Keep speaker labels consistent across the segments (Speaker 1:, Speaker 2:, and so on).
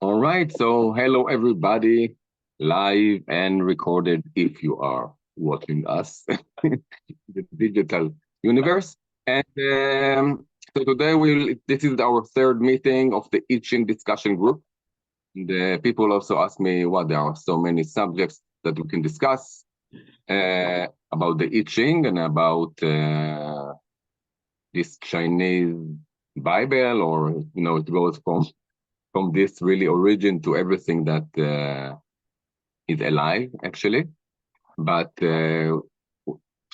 Speaker 1: All right, so hello everybody, live and recorded if you are watching us, the digital universe. And so today this is our third meeting of the ICHING discussion group. The people also ask me what there are so many subjects that we can discuss about the ICHING and about this Chinese Bible, or it goes from this really origin to everything that is alive, actually. But so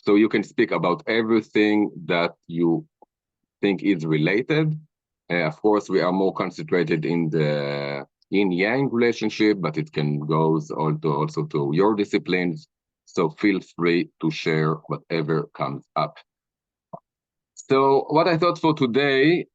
Speaker 1: you can speak about everything that you think is related. Of course, we are more concentrated in the yin-yang relationship, but it can goes also to your disciplines. So feel free to share whatever comes up. So what I thought for today,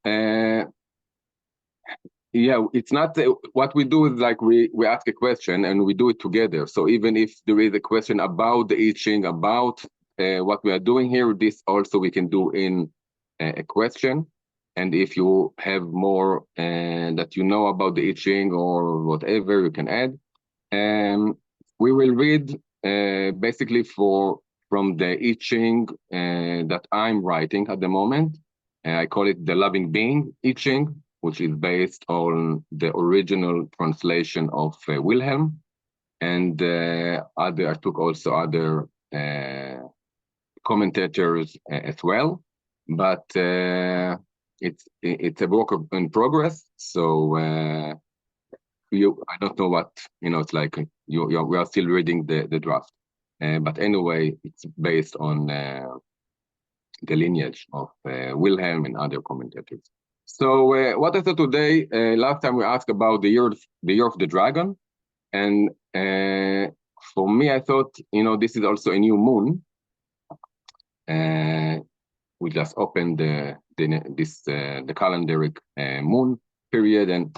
Speaker 1: it's not what we do is like we ask a question and we do it together. So even if there is a question about the I Ching, about what we are doing here, this also we can do in a question. And if you have more that you know about the I Ching or whatever, you can add. We will read basically from the I Ching that I'm writing at the moment. I call it the Loving Being I Ching, which is based on the original translation of Wilhelm, and I took also other commentators as well, but it's a work in progress. So I don't know what it's like. We are still reading the draft, but anyway, it's based on the lineage of Wilhelm and other commentators. So what I thought today, last time we asked about the year of the dragon, and for me, I thought this is also a new moon. We just opened the calendaric moon period, and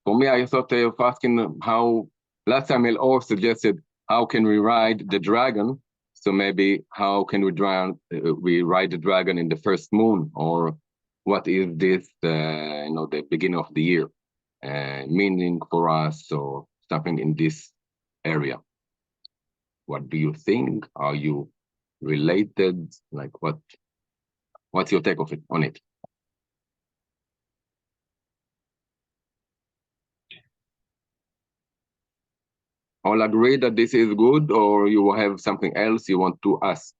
Speaker 1: for me, I thought of asking how last time Elor suggested how can we ride the dragon. So maybe how can we ride the dragon in the first moon, or what is this, the beginning of the year meaning for us, or something in this area. What do you think? Are you related? Like what's your take of it on it? All agree that this is good, or you have something else you want to ask?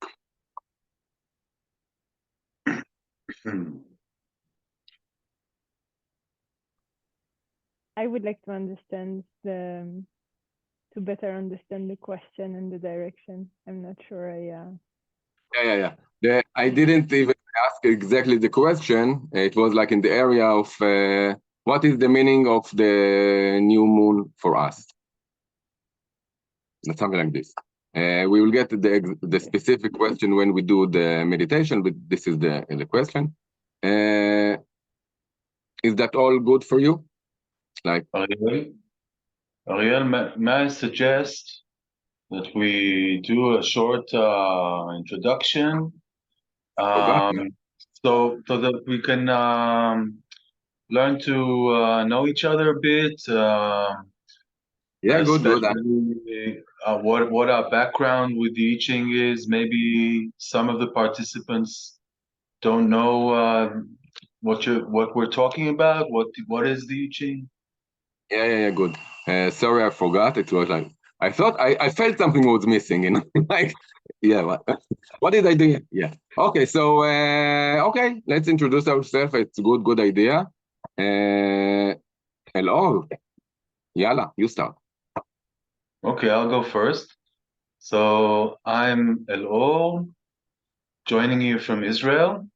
Speaker 2: I would like to understand to better understand the question and the direction. I'm not sure
Speaker 1: I didn't even ask exactly the question. It was like in the area of what is the meaning of the new moon for us? Something like this. We will get to the specific question when we do the meditation, but this is the question. Is that all good for you? Like,
Speaker 3: Ariel, may I suggest that we do a short introduction, so that we can learn to know each other a bit.
Speaker 1: Yeah, good.
Speaker 3: What our background with the I Ching is. Maybe some of the participants don't know what we're talking about. What is the I Ching?
Speaker 1: Yeah, good. Sorry, I forgot. It was like I thought I felt something was missing, like what did I do? Yeah. Okay, so okay, let's introduce ourselves. It's a good idea. Hello. Yalla, you start.
Speaker 3: Okay, I'll go first. So I'm Elor, joining you from Israel.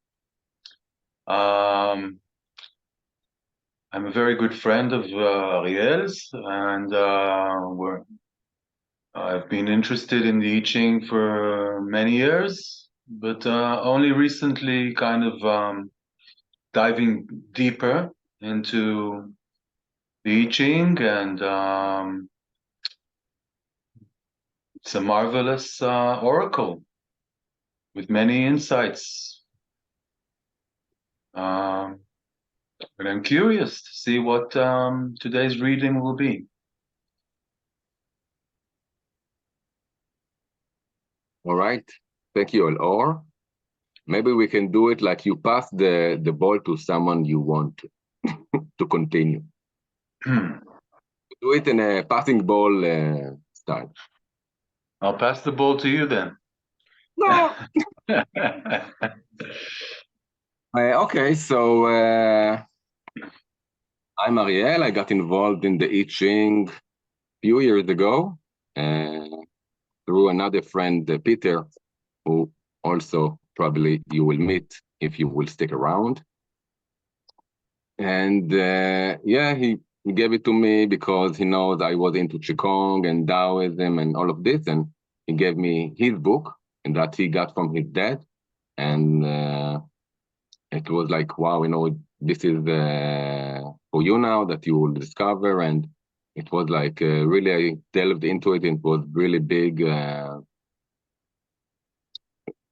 Speaker 3: I'm a very good friend of Ariel's, and I've been interested in the I Ching for many years, but only recently kind of diving deeper into the I Ching, and it's a marvelous oracle with many insights. But I'm curious to see what today's reading will be.
Speaker 1: All right. Thank you, Or. Maybe we can do it like you pass the ball to someone you want to continue. Do it in a passing ball style.
Speaker 3: I'll pass the ball to you then.
Speaker 1: No. Okay, so I'm Ariel. I got involved in the I Ching a few years ago through another friend, Peter, who also probably you will meet if you will stick around. And yeah, he gave it to me because he knows I was into Qigong and Taoism and all of this. And he gave me his book and that he got from his dad. And it was like, wow, this is for you now that you will discover. And it was like really, I delved into it. It was really big.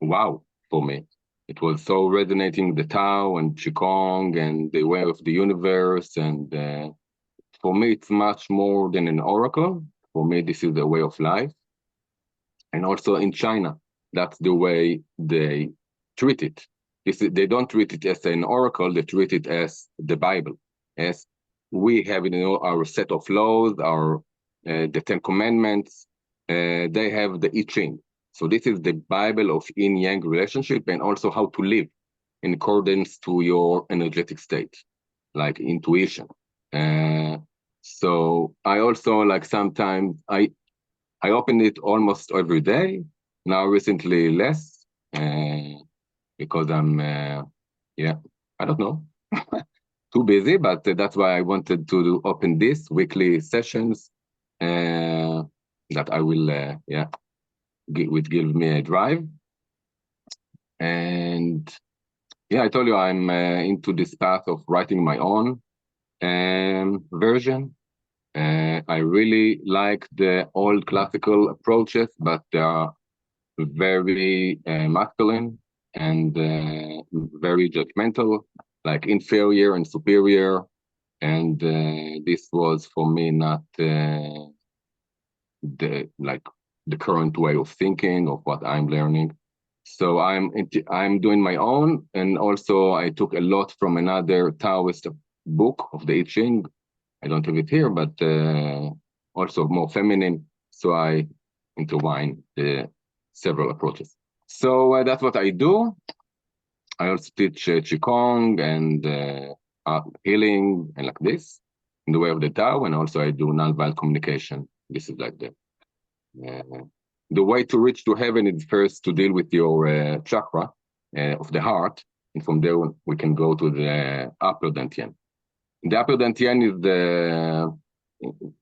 Speaker 1: Wow for me. It was so resonating the Tao and Qigong and the way of the universe. And for me, it's much more than an oracle. For me, this is a way of life. And also in China, that's the way they treat it. They don't treat it as an oracle, they treat it as the Bible, as we have our set of laws, the 10 Commandments. They have the I Ching. So this is the Bible of yin-yang relationship and also how to live in accordance to your energetic state, like intuition. So I also like sometimes I open it almost every day. Now recently less because I'm yeah, I don't know, too busy. But that's why I wanted to open this weekly sessions that I will would give me a drive. And yeah, I told you I'm into this path of writing my own version. I really like the old classical approaches, but they are very masculine and very judgmental, like inferior and superior. And this was for me not the current way of thinking of what I'm learning. So I'm doing my own, and also I took a lot from another Taoist book of the I Ching. I don't have it here, but also more feminine. So I intertwine the several approaches. So that's what I do. I also teach Qigong and healing and like this in the way of the Tao, and also I do nonviolent communication. This is like the way to reach to heaven is first to deal with your chakra of the heart, and from there we can go to the upper dantian. The upper dantian is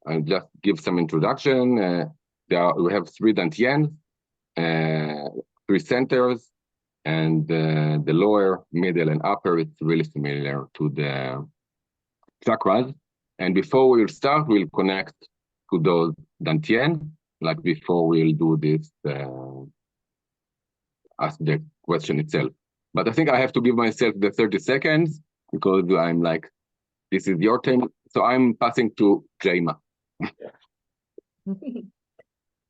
Speaker 1: I'll just give some introduction. We have 3 dantians, 3 centers, and the lower, middle, and upper is really similar to the chakras. And before we'll start, we'll connect to those dantian, like before we'll do this, ask the question itself. But I think I have to give myself the 30 seconds because I'm like, this is your time. So I'm passing to Jaima.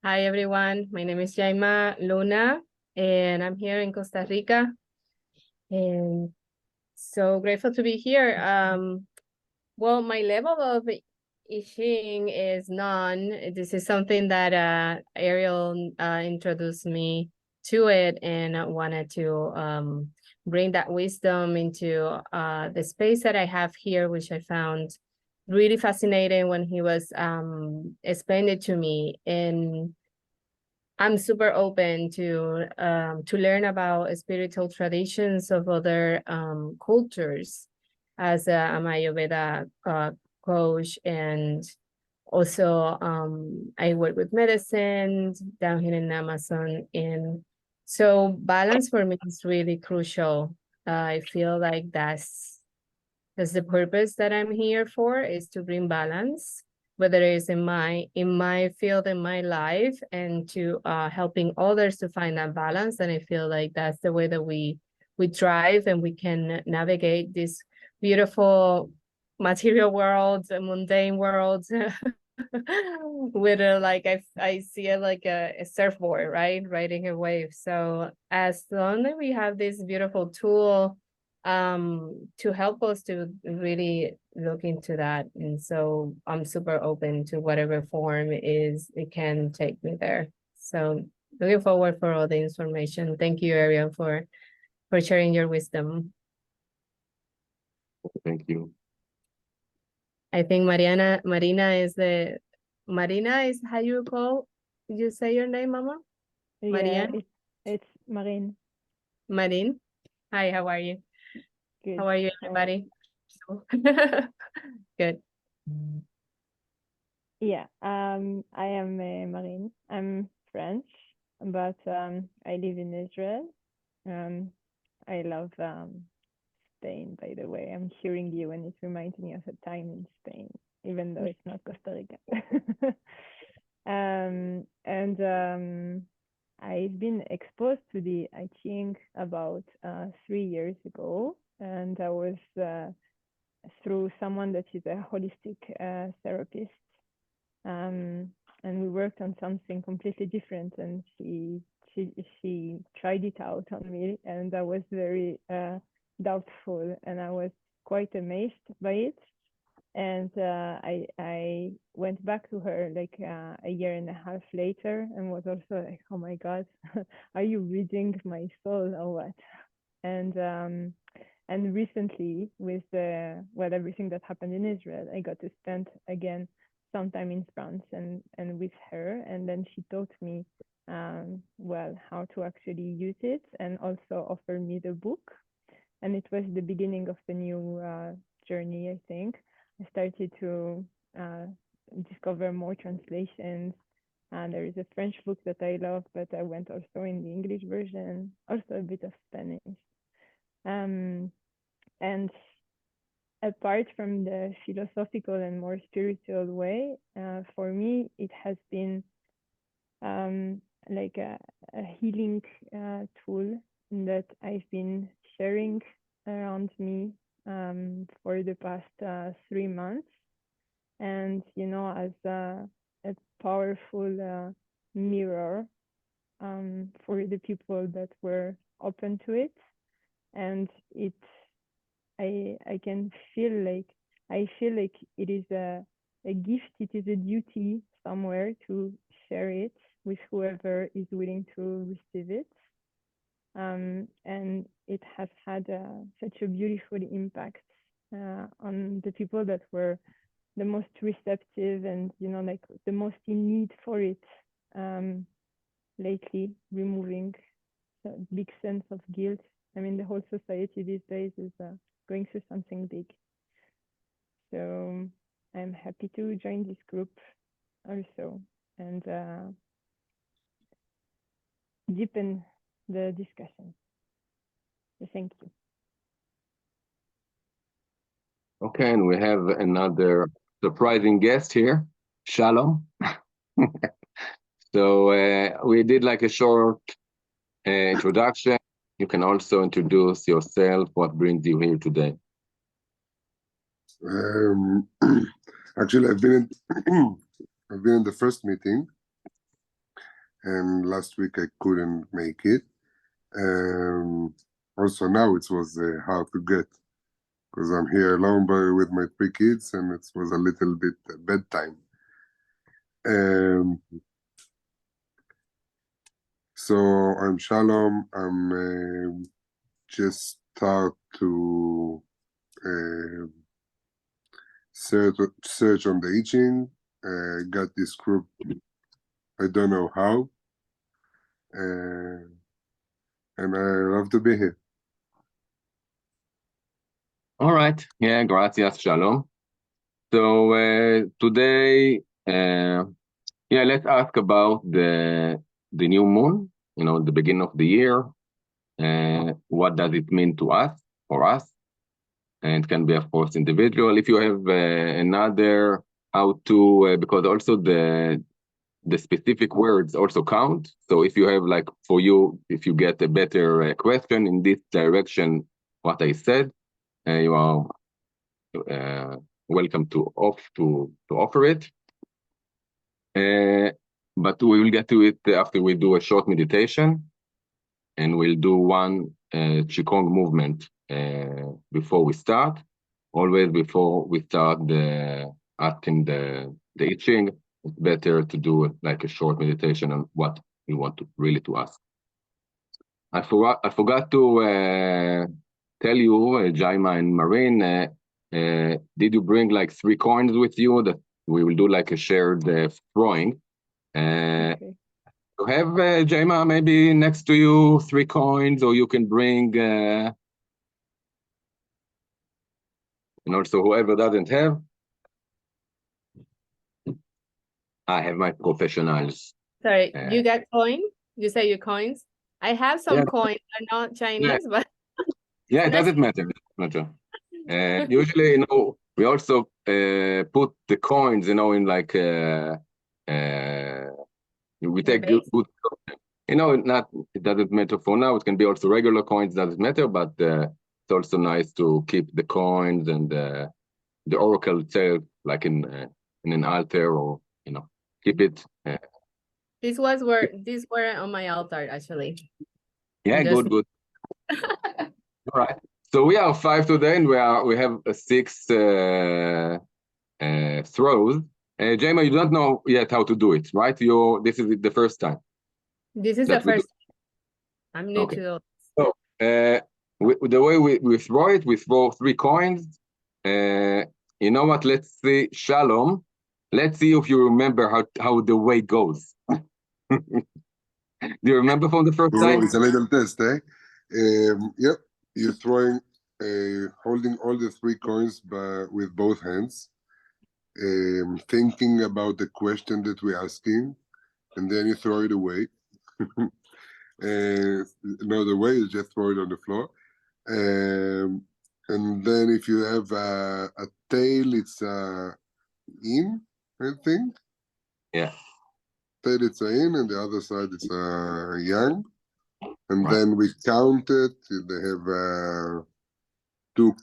Speaker 4: Hi, everyone. My name is Jaima Luna, and I'm here in Costa Rica. And so grateful to be here. Well, my level of I Ching is none. This is something that Ariel introduced me to it, and I wanted to bring that wisdom into the space that I have here, which I found really fascinating when he was explaining it to me. And I'm super open to learn about spiritual traditions of other cultures as a Ayurveda coach, and also I work with medicine down here in Amazon, and so balance for me is really crucial. I feel like that's the purpose that I'm here for, is to bring balance, whether it's in my field, in my life, and to helping others to find that balance. And I feel like that's the way that we thrive, and we can navigate this beautiful material world, mundane world, with like I see it like a surfboard, right, riding a wave. So as long as we have this beautiful tool to help us to really look into that, and so I'm super open to whatever form it can take me there. So looking forward for all the information. Thank you, Ariel, for sharing your wisdom.
Speaker 1: Thank you.
Speaker 4: I think Marina is how you say your name, Mama?
Speaker 2: Yeah,
Speaker 4: Marianne?
Speaker 2: it's Marine.
Speaker 4: Marin. Hi, how are you?
Speaker 2: Good.
Speaker 4: How are you, everybody? Good.
Speaker 2: Yeah, I am Marine. I'm French, but I live in Israel. I love Spain, by the way. I'm hearing you and it reminds me of a time in Spain, even though it's not Costa Rica. And I've been exposed to the I Ching about 3 years ago, and I was through someone that is a holistic therapist. And we worked on something completely different, and she tried it out on me, and I was very doubtful, and I was quite amazed by it. And I went back to her like a year and a half later, and was also like, oh my God, are you reading my soul or what? And recently, with everything that happened in Israel, I got to spend again some time in France and with her, and then she taught me how to actually use it, and also offered me the book. And it was the beginning of the new journey, I think. I started to discover more translations. And there is a French book that I love, but I went also in the English version, also a bit of Spanish. And apart from the philosophical and more spiritual way, for me, it has been like a healing tool that I've been sharing around me for the past 3 months. And, as a powerful mirror for the people that were open to it. And I can feel like it is a gift, it is a duty somewhere to share it with whoever is willing to receive it. And it has had such a beautiful impact on the people that were the most receptive and, like the most in need for it lately, removing a big sense of guilt. I mean, the whole society these days is going through something big. So I'm happy to join this group also and deepen the discussion. So thank you.
Speaker 1: Okay, and we have another surprising guest here, Shalom. So we did like a short introduction. You can also introduce yourself, what brings you here today.
Speaker 5: Actually, I've been in the first meeting, and last week I couldn't make it. Also now it was hard to get because I'm here alone with my 3 kids, and it was a little bit bedtime. So I'm Shalom. I'm just start to search on the I Ching. Got this group. I don't know how. And I love to be here.
Speaker 1: All right. Yeah, gracias, Shalom. So today, let's ask about the new moon, the beginning of the year. What does it mean to us, for us? And it can be, of course, individual. If you have another how to, because also the specific words also count. So if you have like for you, if you get a better question in this direction, what I said, you are welcome to offer it. But we will get to it after we do a short meditation, and we'll do one Qigong movement before we start. Always before we start asking the I Ching, it's better to do like a short meditation on what we want to really to ask. I forgot to tell you, Jaima and Marin, did you bring like 3 coins with you that we will do like a shared throwing?
Speaker 2: Okay.
Speaker 1: You have, Jaima, maybe next to you 3 coins, or you can bring, and also whoever doesn't have. I have my professionals.
Speaker 4: Sorry, you got coin? You say your coins? I have some
Speaker 1: Yeah.
Speaker 4: coins. They're not Chinese, but
Speaker 1: Yeah, it doesn't matter. Usually, you know, we also put the coins, you know, in like we take good, you know, it doesn't matter for now. It can be also regular coins, doesn't matter, but it's also nice to keep the coins and the oracle itself, like in an altar, or you know, keep it.
Speaker 4: these were on my altar actually.
Speaker 1: Yeah,
Speaker 4: Just-
Speaker 1: good. All right. So we are 5 today, and we have 6 throws. Jaima, you don't know yet how to do it, right? This is the first time.
Speaker 4: This is the
Speaker 1: that we do.
Speaker 4: first. I'm new
Speaker 1: Okay.
Speaker 4: to those.
Speaker 1: So the way we throw it, we throw 3 coins. You know what? Let's see, Shalom. Let's see if you remember how the way goes. Do you remember from the first time?
Speaker 5: It's a little test, eh? Yep, you're throwing, holding all the 3 coins with both hands, thinking about the question that we're asking, and then you throw it away. Another way is just throw it on the floor. And then if you have a tail, it's in, I think.
Speaker 1: Yeah.
Speaker 5: Tail, it's a in, and the other side, it's a yang. And
Speaker 1: Right.
Speaker 5: then we count it. They have 2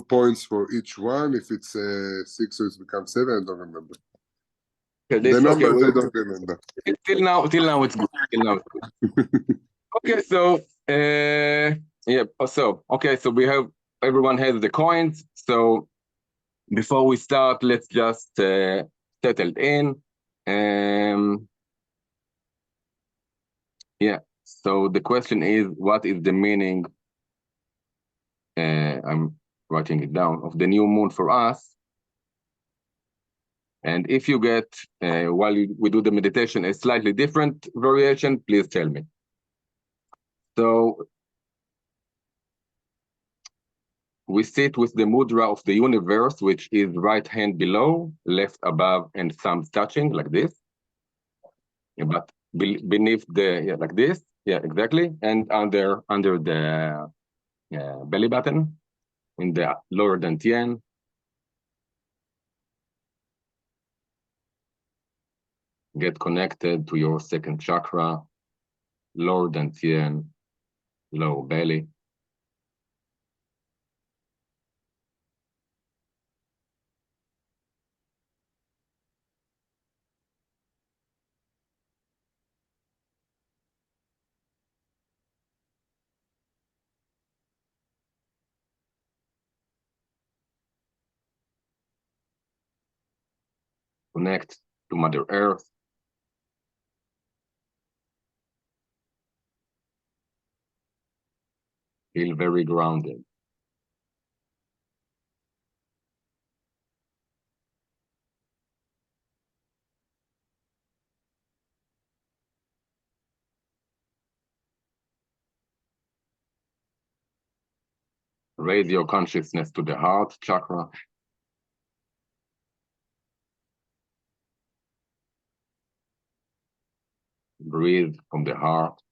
Speaker 5: points for each one. If it's 6, so it becomes 7. I don't remember.
Speaker 1: Okay,
Speaker 5: The numbers I don't remember.
Speaker 1: Till now it's good. Till now it's good. Okay, so yeah. So okay, so everyone has the coins. So before we start, let's just settle in. Yeah. So the question is, what is the meaning? I'm writing it down, of the new moon for us. And if you get, while we do the meditation, a slightly different variation, please tell me. So we sit with the mudra of the universe, which is right hand below, left above, and thumbs touching, like this. Yeah, but beneath like this. Yeah, exactly. And under the belly button, in the lower dantian. Get connected to your 2nd chakra, lower dantian, low belly. Connect to Mother Earth. Feel very grounded. Raise your consciousness to the heart chakra. Breathe from the heart.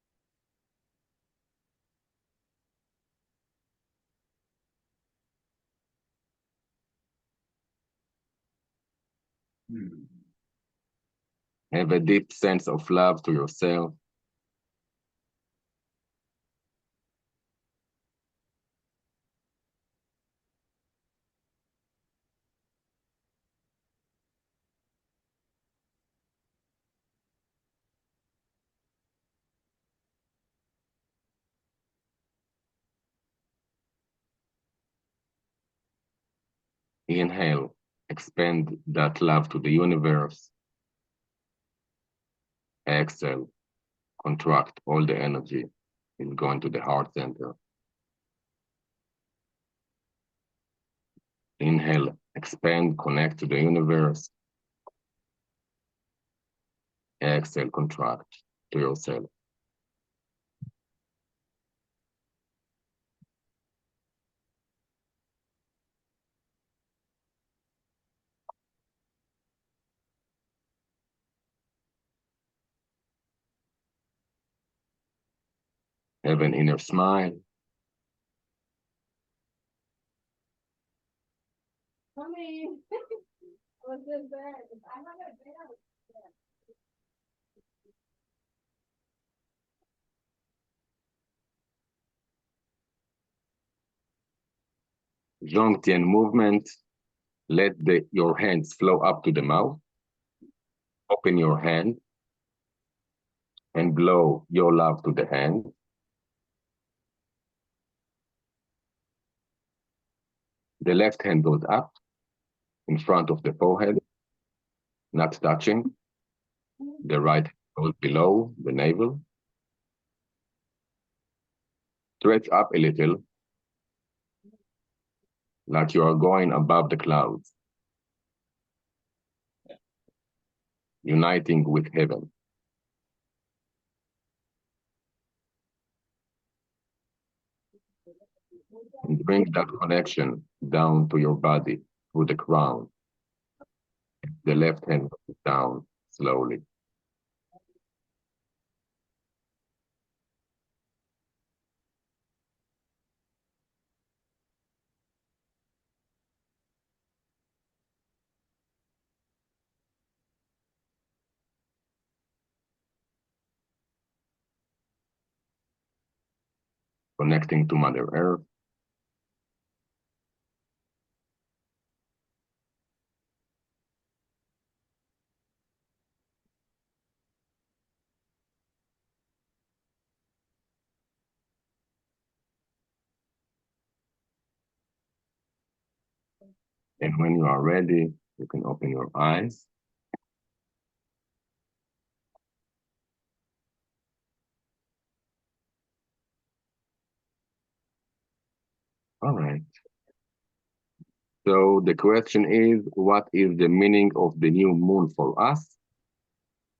Speaker 1: Have a deep sense of love to yourself. Inhale, expand that love to the universe. Exhale, contract all the energy is going to the heart center. Inhale, expand, connect to the universe. Exhale, contract to yourself. Have an inner smile.
Speaker 4: Mommy, what's this bed? I have a bed.
Speaker 1: Zhongtian movement. Let your hands flow up to the mouth. Open your hand and blow your love to the hand. The left hand goes up in front of the forehead, not touching. The right hand goes below the navel. Stretch up a little, like you are going above the clouds, uniting with heaven. And bring that connection down to your body, through the crown. The left hand goes down slowly. Connecting to Mother Earth. And when you are ready, you can open your eyes. All right. So the question is, what is the meaning of the new moon for us?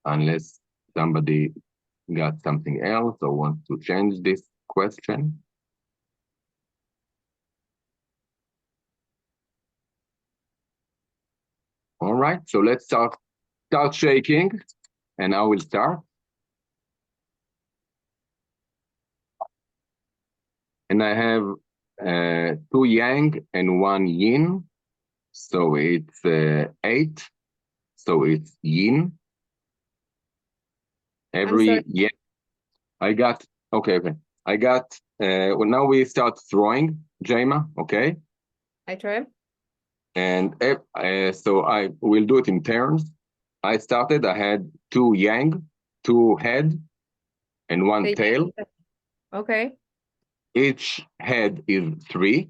Speaker 1: Unless somebody got something else or wants to change this question. All right, so let's start shaking, and I will start. And I have 2 yang and 1 yin, so it's 8. So it's yin. Every yin. I got okay. I got. Well, now we start throwing, Jaima. Okay.
Speaker 4: I try.
Speaker 1: And so I will do it in turns. I started. I had 2 yang, 2 head, and 1 tail.
Speaker 4: Okay.
Speaker 1: Each head is 3.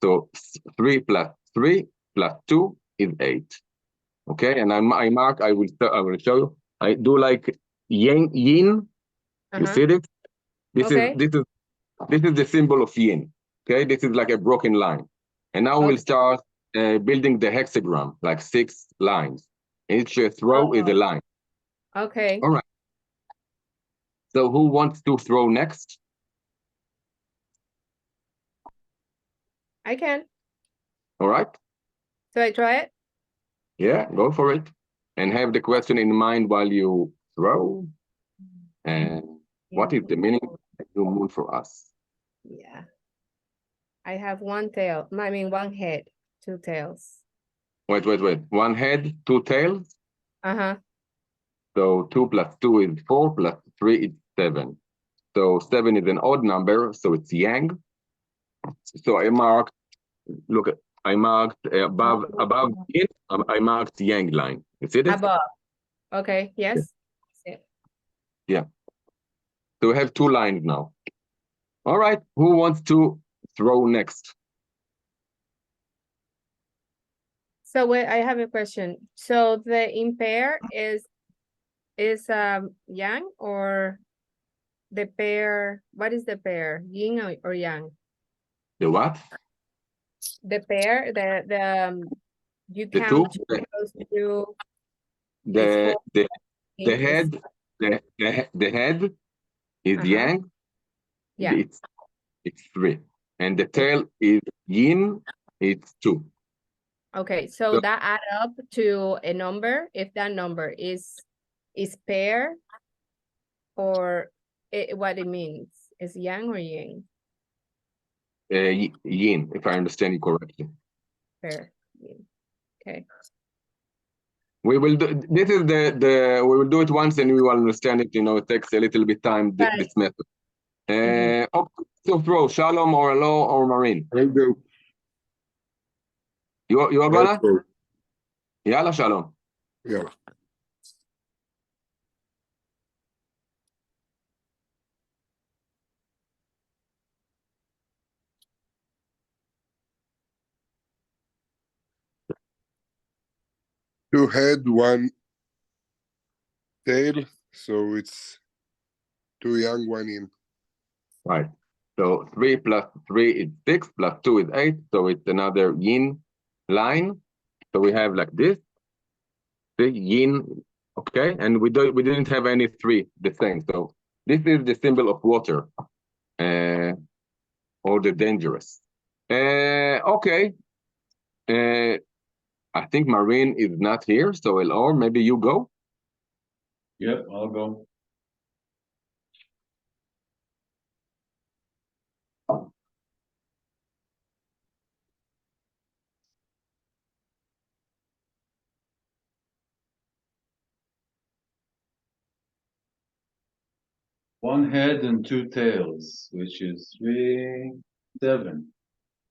Speaker 1: So 3 plus 3 plus 2 is 8. Okay, and I mark. I will show you. I do like yin. You see this? This is the symbol of yin. Okay, this is like a broken line. And now we'll start building the hexagram, like 6 lines. Each throw is a line.
Speaker 4: Okay.
Speaker 1: All right. So who wants to throw next?
Speaker 4: I can.
Speaker 1: All right.
Speaker 4: So I try it?
Speaker 1: Yeah, go for it. And have the question in mind while you throw. And what is the meaning of the new moon for us?
Speaker 4: Yeah. I have 1 tail. I mean 1 head, 2 tails.
Speaker 1: Wait. 1 head, 2 tails.
Speaker 4: Uh-huh.
Speaker 1: So 2 plus 2 is 4, plus 3 is 7. So 7 is an odd number, so it's yang. So I marked, look, I marked above it, I marked yang line. You see this?
Speaker 4: Above. Okay, yes.
Speaker 1: Yeah. So we have 2 lines now. All right, who wants to throw next?
Speaker 4: So wait, I have a question. So the impair is yang, or the pair? What is the pair? Yin or yang?
Speaker 1: The what?
Speaker 4: The pair, you
Speaker 1: The
Speaker 4: count
Speaker 1: two?
Speaker 4: two plus two is
Speaker 1: The
Speaker 4: four.
Speaker 1: the the
Speaker 4: Is-
Speaker 1: head the head is
Speaker 4: Uh-huh.
Speaker 1: yang.
Speaker 4: Yeah.
Speaker 1: It's 3, and the tail is yin. It's 2.
Speaker 4: Okay, so
Speaker 1: So-
Speaker 4: that add up to a number. If that number is pair, or what it means is yang or yin?
Speaker 1: Yin, if I understand you correctly.
Speaker 4: Pair. Yin. Okay.
Speaker 1: We will do this is the we will do it once and we will understand it. It takes a little bit time.
Speaker 4: Right.
Speaker 1: This method. So throw Shalom or Hello or Marine.
Speaker 5: I'll do.
Speaker 1: You are gonna?
Speaker 5: I'll do.
Speaker 1: Yalla Shalom.
Speaker 5: Yeah. Two head, one tail, so it's 2 yang, 1 yin.
Speaker 1: Right. So 3 plus 3 is 6 plus 2 is 8. So it's another yin line. So we have like this. The yin, okay, and we didn't have any 3 the same. So this is the symbol of water, or the dangerous. Okay. I think Marine is not here, so Elor, maybe you go.
Speaker 3: Yep, I'll go. One head and 2 tails, which is 3, 7.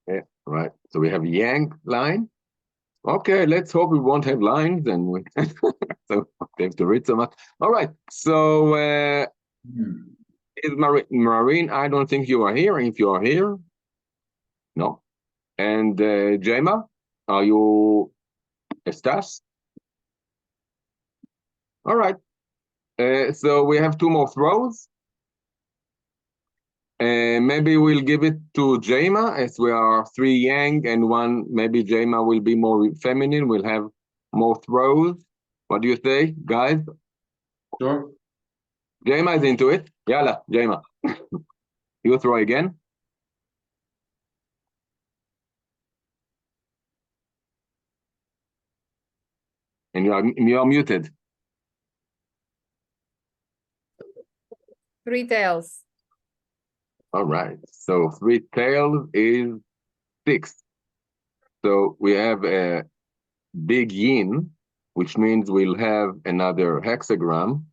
Speaker 1: Yeah, right. So we have yang line. Okay, let's hope we won't have lines and we so we have to read so much. All right. So is Marine? I don't think you are here. If you are here, no. And Jema, are you Estas? All right. So we have 2 more throws. Maybe we'll give it to Jema, as we are 3 yang and 1. Maybe Jema will be more feminine. We'll have more throws. What do you say, guys?
Speaker 3: Sure.
Speaker 1: Jema is into it. Yalla, Jema. You throw again. And you are muted.
Speaker 4: 3 tails.
Speaker 1: All right. So 3 tails is 6. So we have a big yin, which means we'll have another hexagram.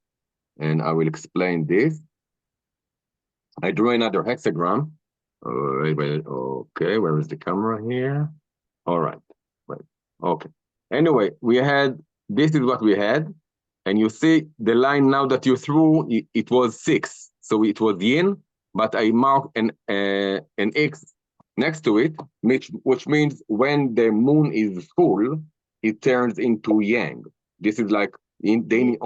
Speaker 1: And I will explain this. I drew another hexagram. Okay, where is the camera here? All right. Wait. Okay. Anyway, this is what we had. And you see the line now that you threw, it was 6. So it was yin, but I marked an X next to it, which means when the moon is full, it turns into yang. This is like in yang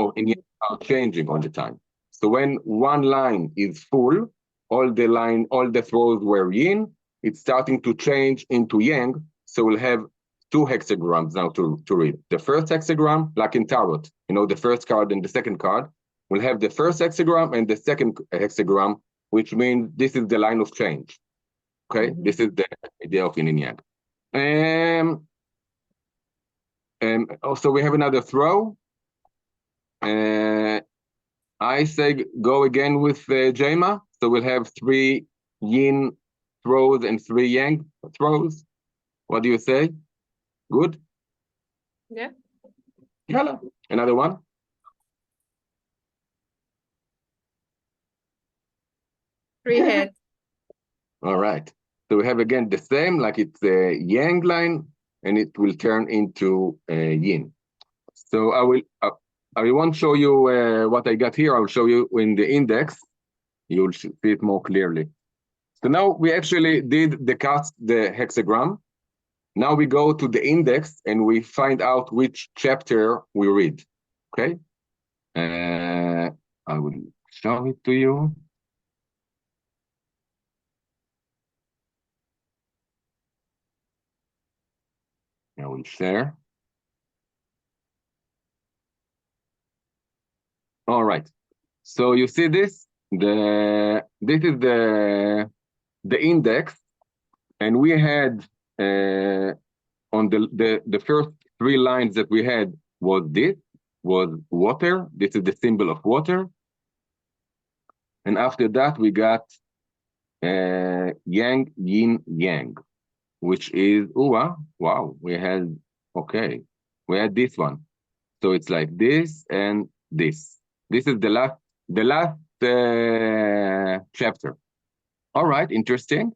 Speaker 1: are changing all the time. So when one line is full, all the throws were yin, it's starting to change into yang. So we'll have 2 hexagrams now to read. The first hexagram, like in tarot, the first card and the second card, we'll have the first hexagram and the second hexagram, which means this is the line of change. Okay, this is the idea of yin and yang. Also, we have another throw. I say go again with Jema. So we'll have 3 yin throws and 3 yang throws. What do you say? Good?
Speaker 4: Yeah.
Speaker 1: Yalla. Another one.
Speaker 4: Three heads.
Speaker 1: All right. So we have again the same, like it's a yang line, and it will turn into yin. So I won't show you what I got here. I'll show you in the index. You'll see it more clearly. So now we actually did the hexagram. Now we go to the index and we find out which chapter we read. Okay? I will show it to you. I will share. All right. So you see this? This is the index, and we had on the first 3 lines that we had was water. This is the symbol of water. And after that, we got yang, yin, yang, which is, wow, we had this one. So it's like this and this. This is the last chapter. All right, interesting.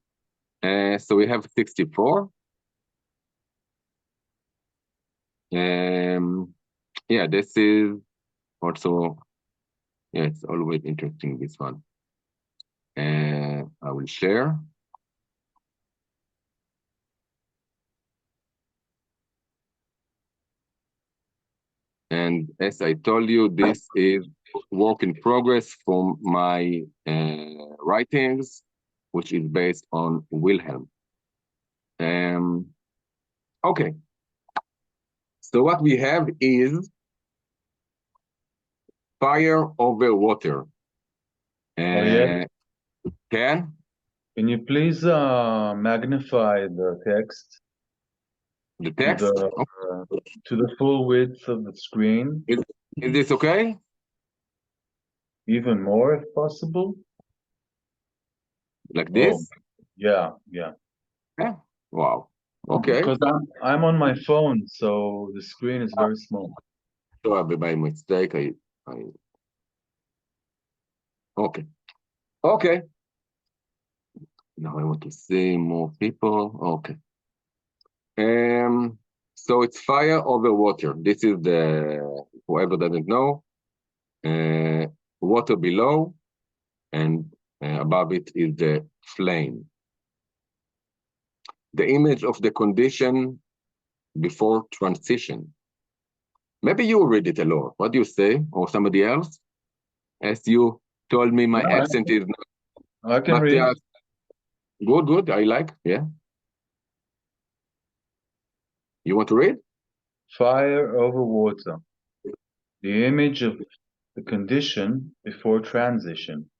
Speaker 1: So we have 64. Yeah, this is also, yeah, it's always interesting, this one. I will share. And as I told you, this is work in progress from my writings, which is based on Wilhelm. Okay. So what we have is fire over water.
Speaker 3: Yeah.
Speaker 1: Can
Speaker 3: you please magnify the text
Speaker 1: the text
Speaker 3: to the full width of the screen?
Speaker 1: Is this okay?
Speaker 3: Even more if possible?
Speaker 1: Like this?
Speaker 3: Yeah.
Speaker 1: Yeah. Wow. Okay.
Speaker 3: Because I'm on my phone, so the screen is very small.
Speaker 1: So by mistake, okay. Okay. Now I want to see more people. Okay. So it's fire over water. This is whoever doesn't know, water below, and above it is the flame. The image of the condition before transition. Maybe you read it alone. What do you say? Or somebody else? As you told me, my accent is
Speaker 3: I can read.
Speaker 1: Good. I like, yeah. You want to read?
Speaker 3: Fire over water. The image of the condition before transition.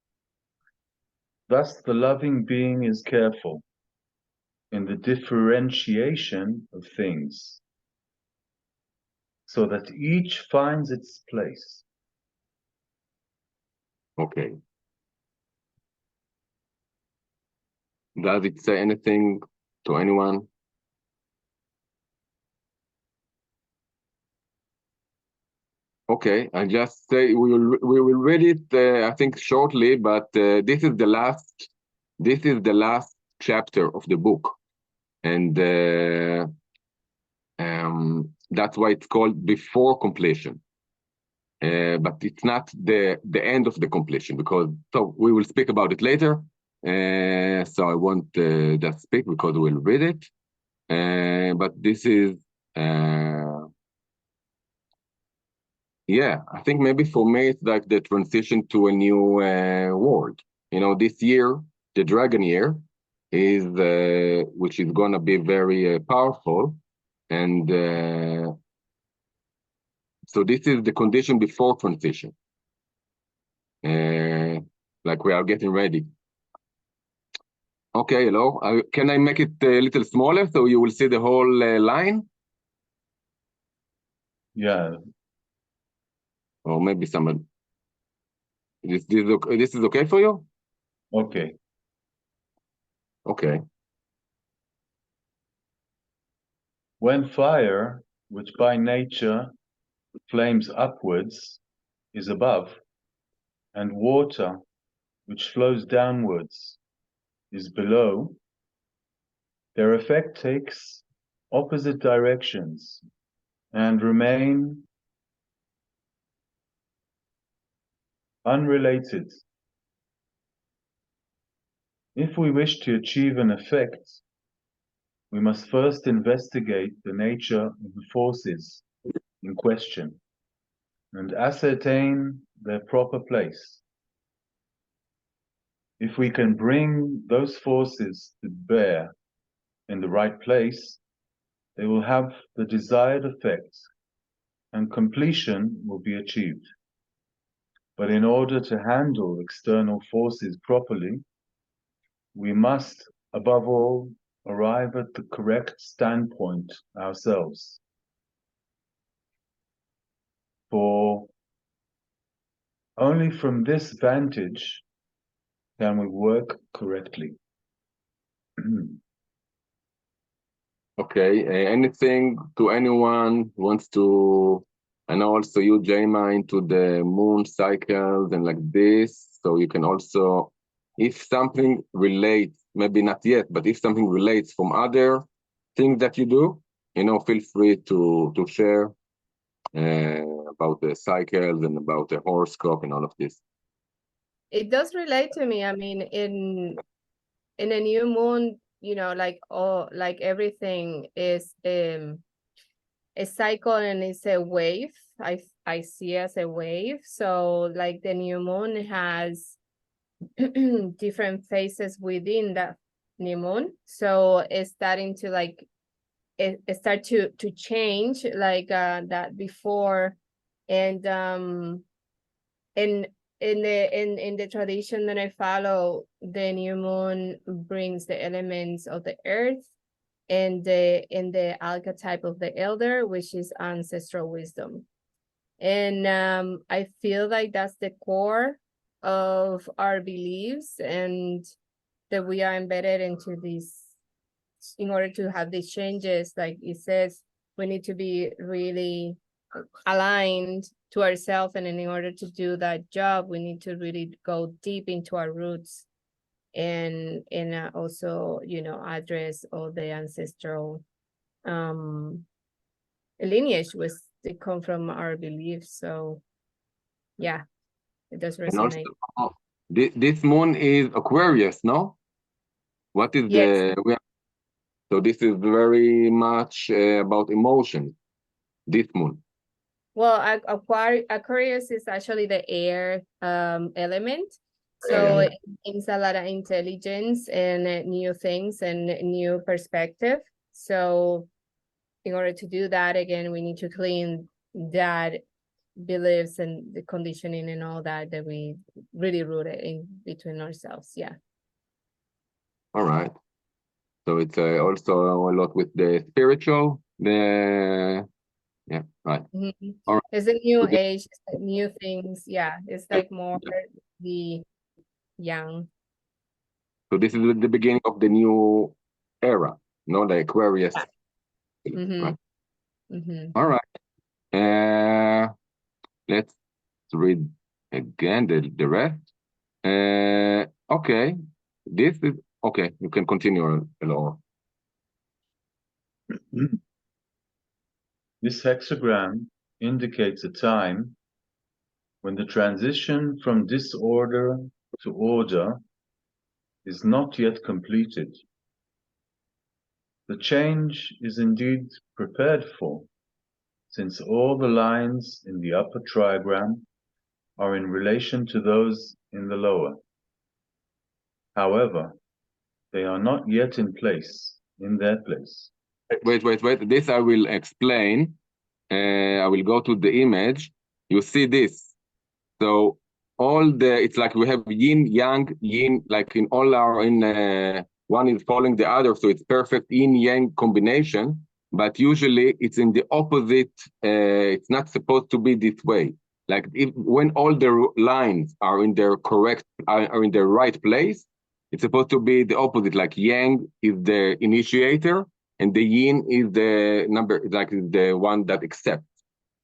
Speaker 3: Thus the loving being is careful in the differentiation of things, so that each finds its place.
Speaker 1: Okay. Does it say anything to anyone? Okay, I just say we will read it. I think shortly, but this is the last chapter of the book, and that's why it's called before completion. But it's not the end of the completion, because so we will speak about it later. So I won't just speak because we'll read it. But this is. Yeah, I think maybe for me it's like the transition to a new world. You know, this year, the Dragon Year, is which is gonna be very powerful, and so this is the condition before transition. Like we are getting ready. Okay, hello. Can I make it a little smaller so you will see the whole line?
Speaker 3: Yeah.
Speaker 1: Or maybe someone. This is okay for you?
Speaker 3: Okay.
Speaker 1: Okay.
Speaker 3: When fire, which by nature flames upwards, is above, and water, which flows downwards, is below, their effect takes opposite directions and remain unrelated. If we wish to achieve an effect we must first investigate the nature of the forces in question and ascertain their proper place. If we can bring those forces to bear in the right place, they will have the desired effect and completion will be achieved. But in order to handle external forces properly, we must, above all, arrive at the correct standpoint ourselves. For only from this vantage can we work correctly.
Speaker 1: Okay, anything to anyone who wants to, and also you, Jaima, into the moon cycles and like this, so you can also, if something relates, maybe not yet, but if something relates from other things that you do, feel free to share about the cycles and about the horoscope and all of this.
Speaker 4: It does relate to me. I mean, in a new moon, like everything is a cycle and it's a wave. I see as a wave. So like the new moon has different phases within that new moon. So it's starting to like it start to change like that before, and in the tradition that I follow, the new moon brings the elements of the earth and the archetype of the elder, which is ancestral wisdom. And I feel like that's the core of our beliefs, and that we are embedded into these in order to have these changes. Like it says, we need to be really aligned to ourselves, and in order to do that job, we need to really go deep into our roots and also address all the ancestral lineage which they come from our beliefs. So yeah, it does
Speaker 1: And
Speaker 4: resonate.
Speaker 1: also, this moon is Aquarius, no? What is
Speaker 4: Yes.
Speaker 1: So this is very much about emotion, this moon.
Speaker 4: Well, Aquarius is actually the air element. So
Speaker 1: Yeah.
Speaker 4: it brings a lot of intelligence and new things and new perspective. So in order to do that, again, we need to clean that beliefs and the conditioning and all that we really rooted in between ourselves. Yeah.
Speaker 1: All right. So it's also a lot with the spiritual, yeah, right.
Speaker 4: Mm-hmm.
Speaker 1: All right.
Speaker 4: It's a new age, it's new things. Yeah, it's like more the young.
Speaker 1: So this is the beginning of the new era, the Aquarius.
Speaker 4: Mm-hmm.
Speaker 1: Right.
Speaker 4: Mm-hmm.
Speaker 1: All right. Let's read again the rest. Okay. This is okay. You can continue, Laura.
Speaker 3: This hexagram indicates a time when the transition from disorder to order is not yet completed. The change is indeed prepared for, since all the lines in the upper trigram are in relation to those in the lower. However, they are not yet in their place.
Speaker 1: Wait. This I will explain. I will go to the image. You see this. So it's like we have yin, yang, like in all one is following the other. So it's perfect yin, yang combination, but usually it's in the opposite. It's not supposed to be this way. Like when all the lines are in their are in the right place, it's supposed to be the opposite. Like yang is the initiator and the yin is the the one that accepts.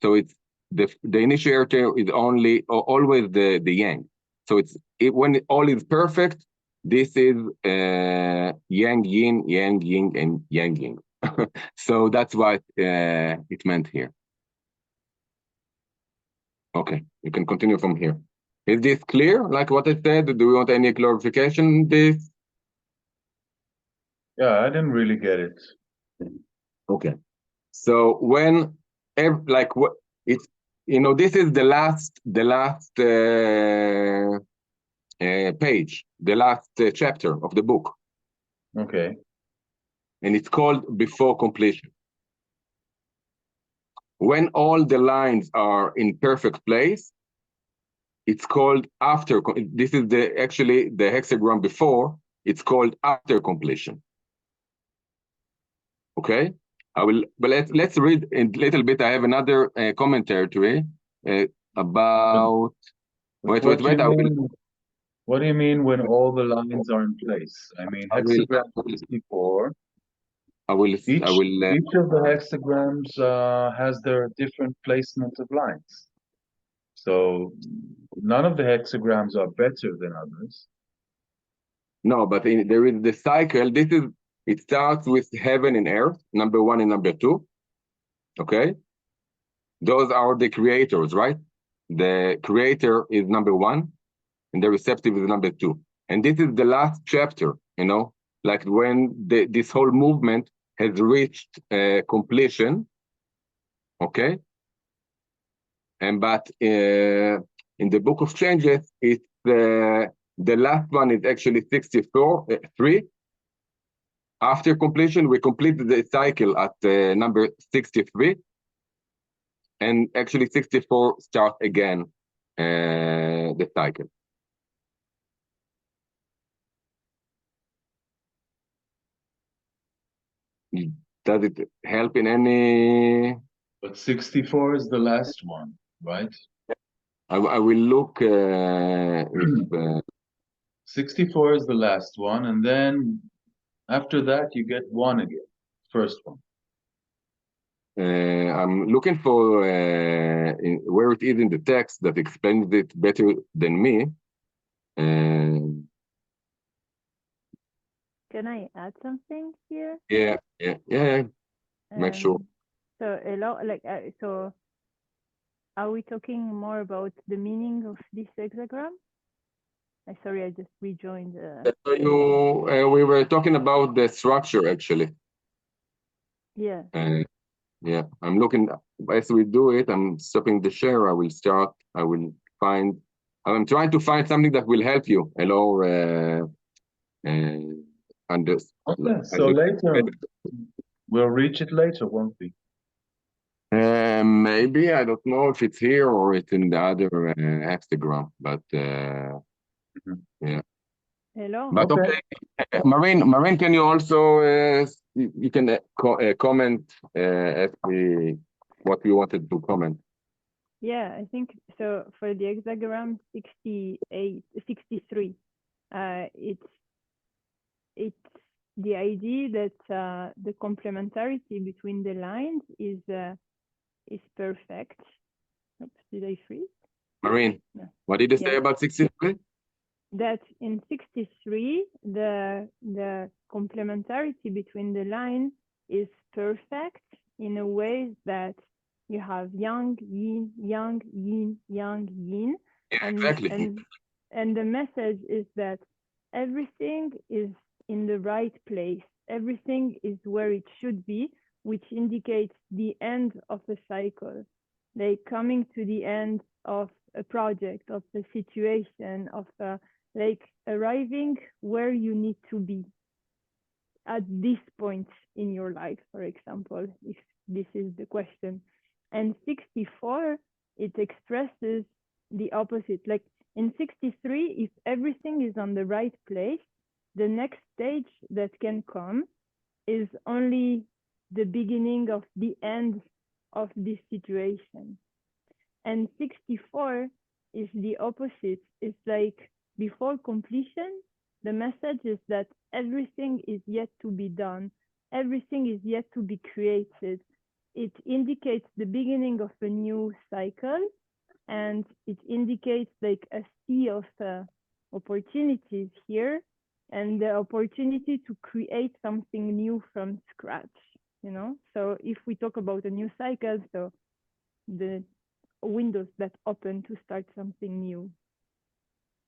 Speaker 1: So it's the initiator is always the yang. So when all is perfect, this is yang yin, yang yin, and yang yin. So that's what it meant here. Okay, you can continue from here. Is this clear? Like what I said? Do you want any clarification on this?
Speaker 3: Yeah, I didn't really get it.
Speaker 1: Okay. So when like what it's this is the last page, the last chapter of the book,
Speaker 3: Okay.
Speaker 1: and it's called Before Completion. When all the lines are in perfect place, it's called after. This is actually the hexagram before. It's called after completion. Okay, but let's read a little bit. I have another commentary about. Wait.
Speaker 3: What do you mean when all the lines are in place? I mean, hexagram 64. Each of the hexagrams has their different placement of lines. So none of the hexagrams are better than others.
Speaker 1: No, but there is the cycle. It starts with heaven and earth, number 1 and number 2. Okay, those are the creators, right? The creator is number 1, and the receptive is number 2. And this is the last chapter, like when this whole movement has reached completion. Okay, but in the book of changes, it's the last one is actually 3. After completion, we completed the cycle at number 63, and actually 64 starts again the cycle. Does it help in any?
Speaker 3: But 64 is the last one, right?
Speaker 1: I will look if
Speaker 3: 64 is the last one, and then after that you get 1 again, first one.
Speaker 1: I'm looking for where it is in the text that explains it better than me.
Speaker 2: Can I add something here?
Speaker 1: Yeah. Make sure.
Speaker 2: So so are we talking more about the meaning of this hexagram? Sorry, I just rejoined.
Speaker 1: We were talking about the structure actually.
Speaker 2: Yeah.
Speaker 1: Yeah, I'm looking as we do it. I'm stopping the share. I will start. I'm trying to find something that will help you. Hello,
Speaker 3: Okay, so later we'll reach it later, won't we?
Speaker 1: Maybe, I don't know if it's here or it's in the other hexagram, but yeah.
Speaker 2: Hello.
Speaker 1: But okay, Marine, can you also you can comment what you wanted to comment?
Speaker 2: Yeah, I think so. For the hexagram 63, it's the idea that the complementarity between the lines is perfect. Oops, did I freeze?
Speaker 1: Marine, no. What did you say about 63?
Speaker 2: That in 63, the complementarity between the lines is perfect in a way that you have yang, yin, yang, yin, yang, yin.
Speaker 1: Yeah, exactly.
Speaker 2: And the message is that everything is in the right place. Everything is where it should be, which indicates the end of the cycle. Like coming to the end of a project, of the situation, of like arriving where you need to be at this point in your life, for example, if this is the question. And 64, it expresses the opposite. Like in 63, if everything is on the right place, the next stage that can come is only the beginning of the end of this situation. And 64 is the opposite. It's like before completion, the message is that everything is yet to be done. Everything is yet to be created. It indicates the beginning of a new cycle, and it indicates like a sea of opportunities here, and the opportunity to create something new from scratch, So if we talk about a new cycle, so the windows that open to start something new.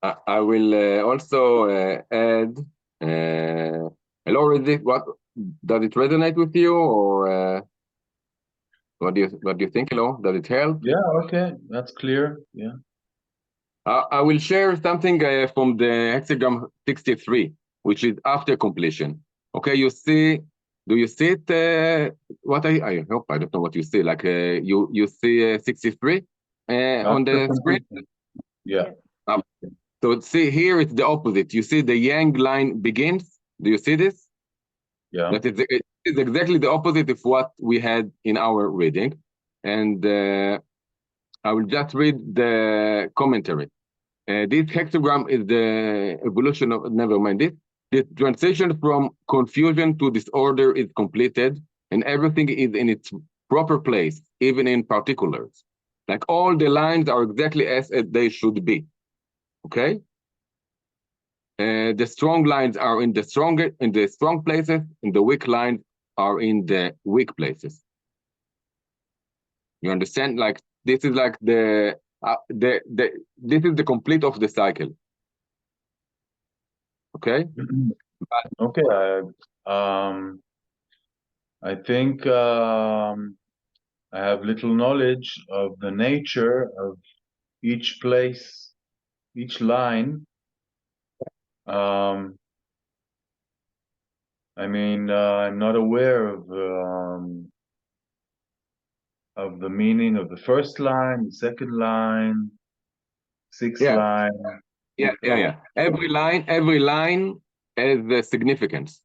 Speaker 1: I will also add Hello, is it what does it resonate with you, or what do you think? Hello, does it help?
Speaker 3: Yeah, okay, that's clear. Yeah.
Speaker 1: I will share something from the hexagram 63, which is after completion. Okay, you see, do you see it? What I hope I don't know what you see. Like you see 63 on the screen.
Speaker 3: Yeah.
Speaker 1: So see here it's the opposite. You see the yang line begins. Do you see this?
Speaker 3: Yeah.
Speaker 1: That is it is exactly the opposite of what we had in our reading, and I will just read the commentary. This hexagram is the evolution of, never mind this. The transition from confusion to disorder is completed, and everything is in its proper place, even in particulars. Like all the lines are exactly as they should be. Okay? The strong lines are in the strong places, and the weak lines are in the weak places. You understand? Like this is like this is the complete of the cycle. Okay.
Speaker 3: Okay. I think I have little knowledge of the nature of each place, each line. I mean, I'm not aware of the meaning of the first line, the second line, sixth line.
Speaker 1: Yeah. Every line has a significance.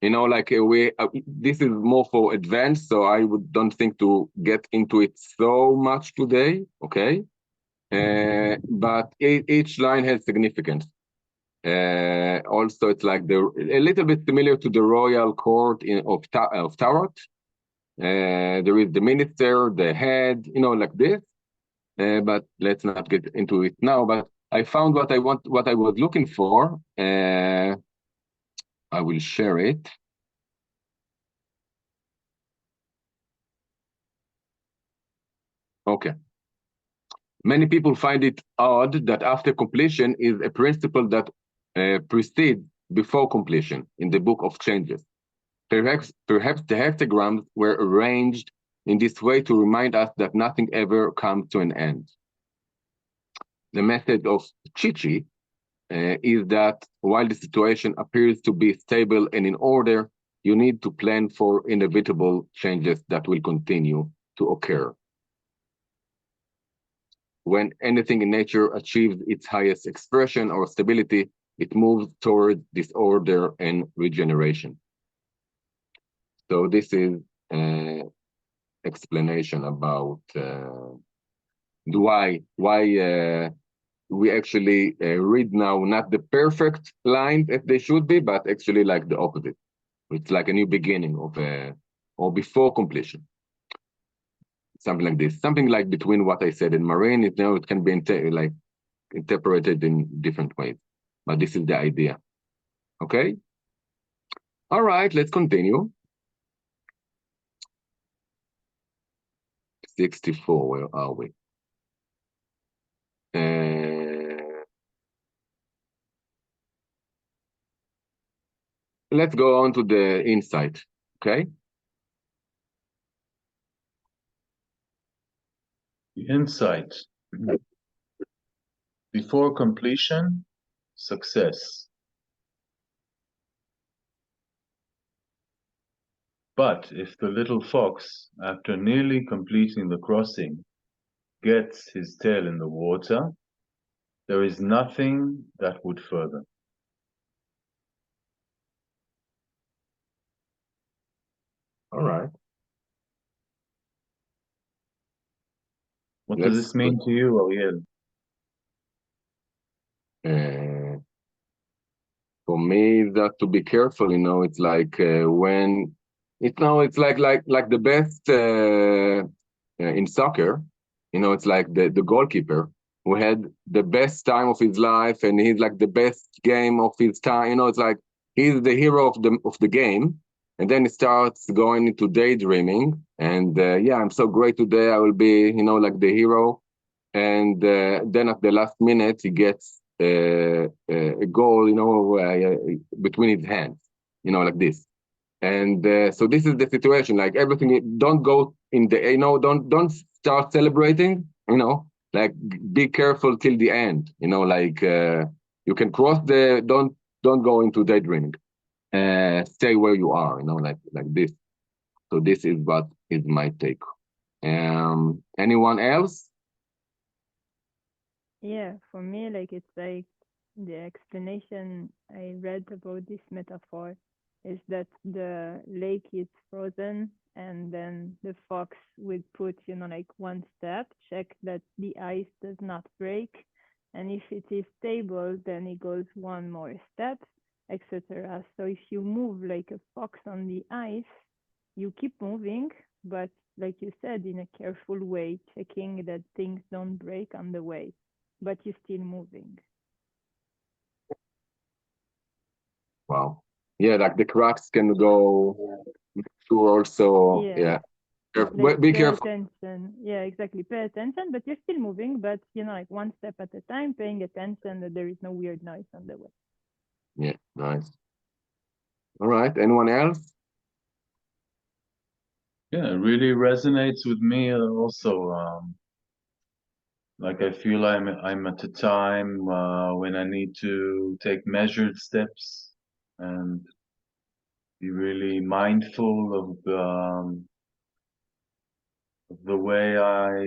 Speaker 1: You know, like this is more for advanced, so I don't think to get into it so much today. Okay, but each line has significance. Also, it's like a little bit similar to the royal court of Tarot. There is the minister, the head, you know, like this. But let's not get into it now. But I found what I was looking for. I will share it. Okay. Many people find it odd that after completion is a principle that precedes before completion in the book of changes. Perhaps the hexagrams were arranged in this way to remind us that nothing ever comes to an end. The message of CHING is that while the situation appears to be stable and in order, you need to plan for inevitable changes that will continue to occur. When anything in nature achieves its highest expression or stability, it moves toward disorder and regeneration. So this is explanation about why we actually read now not the perfect lines as they should be, but actually like the opposite. It's like a new beginning of or before completion. Something like this, something like between what I said and Marine. It can be interpreted in different ways, but this is the idea. Okay. All right, let's continue. 64, where are we? Let's go on to the insight, okay?
Speaker 3: The insight. Before completion, success. But if the little fox, after nearly completing the crossing, gets his tail in the water, there is nothing that would further.
Speaker 1: All right.
Speaker 3: What does this mean to you, Ariel?
Speaker 1: For me, that to be careful, you know, it's like when it's like the best in soccer, you know, it's like the goalkeeper who had the best time of his life and he's like the best game of his time, you know, it's like he's the hero of the game, and then he starts going into daydreaming and yeah, I'm so great today, I will be, you know, like the hero, and then at the last minute he gets a goal, you know, between his hands. you know, like this. And so this is the situation. Like everything, don't go in the, you know, don't start celebrating. You know, like be careful till the end. You know, like you can cross the, don't go into daydreaming. Stay where you are. You know, like this. So this is what is my take. Anyone else?
Speaker 2: Yeah, for me, like it's like the explanation I read about this metaphor is that the lake is frozen and then the fox would put, you know, like one step, check that the ice does not break. And if it is stable, then it goes one more step, etc. So if you move like a fox on the ice, you keep moving, but like you said, in a careful way, checking that things don't break on the way, but you're still moving.
Speaker 1: Wow. Yeah, like the cracks can go through also. Yeah.
Speaker 2: Like
Speaker 1: Be
Speaker 2: pay
Speaker 1: careful.
Speaker 2: attention. Yeah, exactly. Pay attention, but you're still moving, but you know, like one step at a time, paying attention that there is no weird noise on the way.
Speaker 1: Yeah, nice. All right. Anyone else?
Speaker 3: Yeah, it really resonates with me also. Like I feel I'm at a time when I need to take measured steps and be really mindful of the way I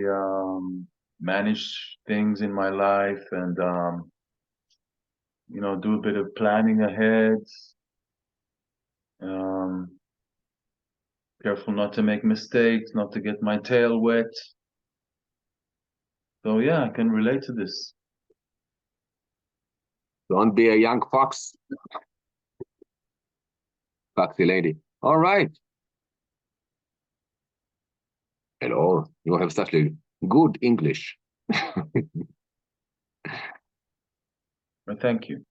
Speaker 3: manage things in my life and you know, do a bit of planning ahead. Um, Careful not to make mistakes, not to get my tail wet. So yeah, I can relate to this.
Speaker 1: Don't be a young fox. Foxy lady. All right. Hello. You have such a good English.
Speaker 3: But thank you.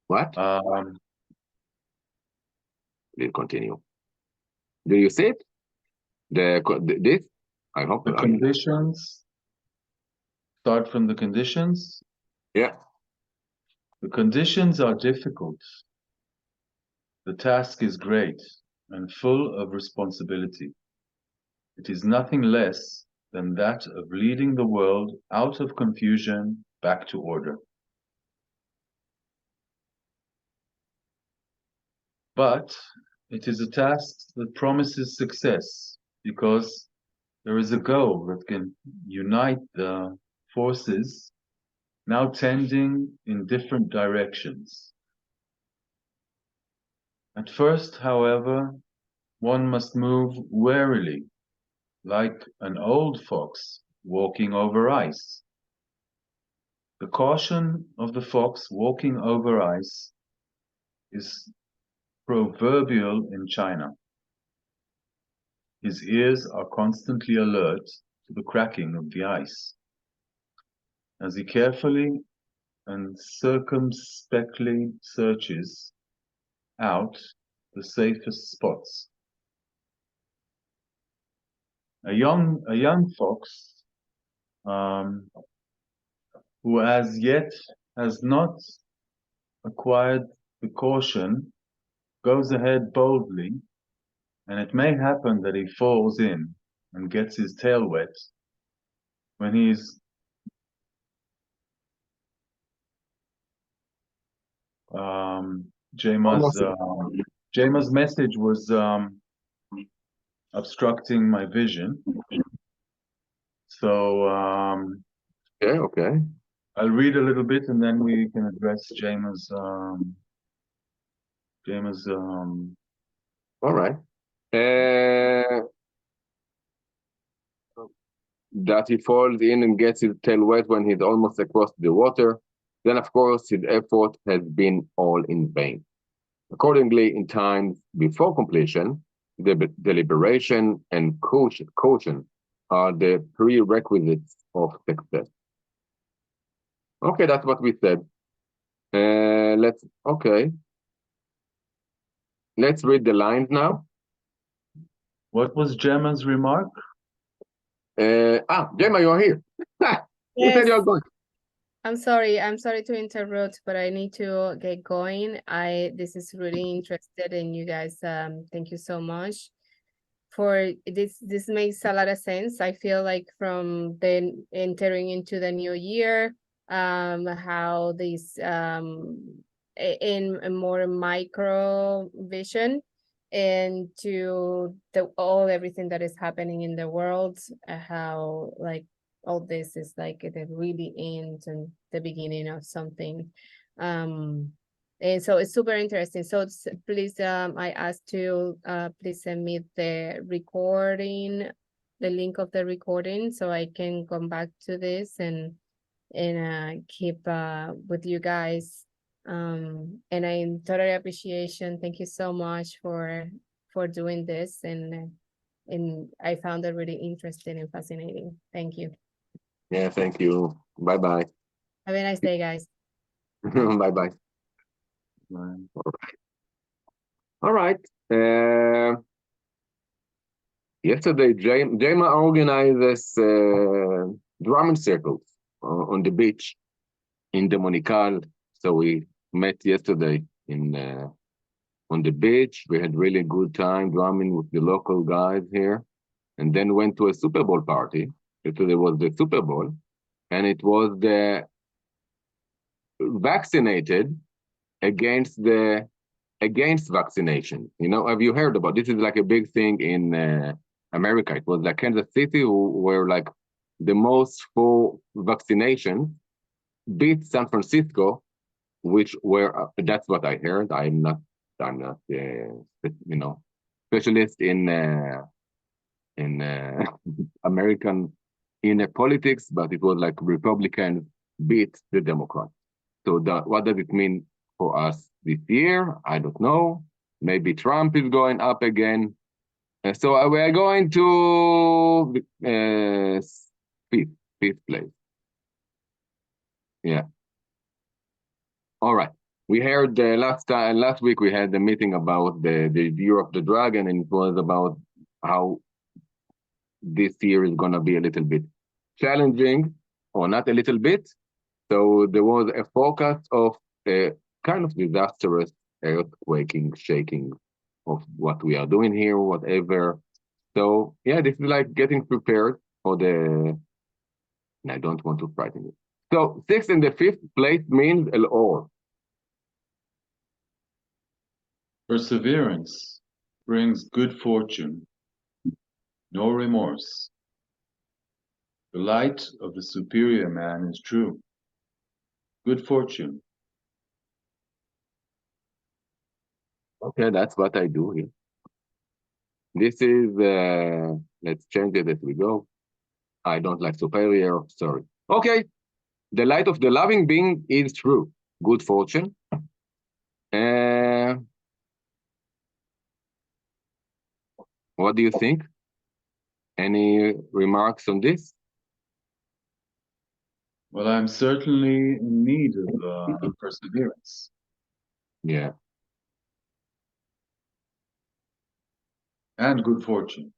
Speaker 1: What?
Speaker 3: Um,
Speaker 1: We'll continue. Do you see it? This? I hope.
Speaker 3: the conditions, start from the conditions.
Speaker 1: Yeah.
Speaker 3: The conditions are difficult. The task is great and full of responsibility. It is nothing less than that of leading the world out of confusion back to order. But it is a task that promises success because there is a goal that can unite the forces now tending in different directions. At first, however, one must move warily, like an old fox walking over ice. The caution of the fox walking over ice is proverbial in China. His ears are constantly alert to the cracking of the ice. As he carefully and circumspectly searches out the safest spots. A young fox who as yet has not acquired the caution goes ahead boldly, and it may happen that he falls in and gets his tail wet when he's Jema's message was obstructing my vision. So
Speaker 1: Okay.
Speaker 3: I'll read a little bit and then we can address Jema's
Speaker 1: All right. That he falls in and gets his tail wet when he's almost across the water, then of course his effort has been all in vain. Accordingly, in times before completion, the deliberation and caution are the prerequisites of success. Okay, that's what we said. Let's read the lines now.
Speaker 3: What was Jema's remark?
Speaker 1: Gemma, you are here. You said
Speaker 4: Yes.
Speaker 1: you're going.
Speaker 4: I'm sorry to interrupt, but I need to get going. This is really interested in you guys. Thank you so much for this. This makes a lot of sense. I feel like from then entering into the new year, how this in a more micro vision and to everything that is happening in the world, how like all this is like the really end and the beginning of something. And so it's super interesting. So please, I asked to please send me the recording, the link of the recording, so I can come back to this and keep with you guys. And I totally appreciation. Thank you so much for doing this, and I found it really interesting and fascinating. Thank you.
Speaker 1: Yeah, thank you. Bye-bye.
Speaker 4: Have a nice day, guys.
Speaker 1: Bye-bye.
Speaker 3: Right.
Speaker 1: All right. Yesterday, Jema organizes drumming circles on the beach in Dominical. So we met yesterday in on the beach. We had really good time drumming with the local guys here, and then went to a Super Bowl party. Yesterday was the Super Bowl, and it was the vaccinated against vaccination. You know, have you heard about this? Is like a big thing in America. It was like Kansas City, who were like the most for vaccination, beat San Francisco, which were that's what I heard. I'm not specialist in American inner politics, but it was like Republicans beat the Democrats. So what does it mean for us this year? I don't know. Maybe Trump is going up again. So we are going to fifth place. Yeah. All right. We heard last week we had a meeting about the year of the dragon, and it was about how this year is going to be a little bit challenging, or not a little bit. So there was a forecast of a kind of disastrous earthquaking, shaking of what we are doing here, whatever. So yeah, this is like getting prepared for the, and I don't want to frighten you. So 6th and the 5th place means El-Or.
Speaker 3: Perseverance brings good fortune, no remorse. The light of the superior man is true. Good fortune.
Speaker 1: Okay, that's what I do here. This is, let's change it as we go. I don't like superior, sorry. Okay, the light of the loving being is true. Good fortune. What do you think? Any remarks on this?
Speaker 3: Well, I'm certainly in need of perseverance.
Speaker 1: Yeah.
Speaker 3: And good fortune.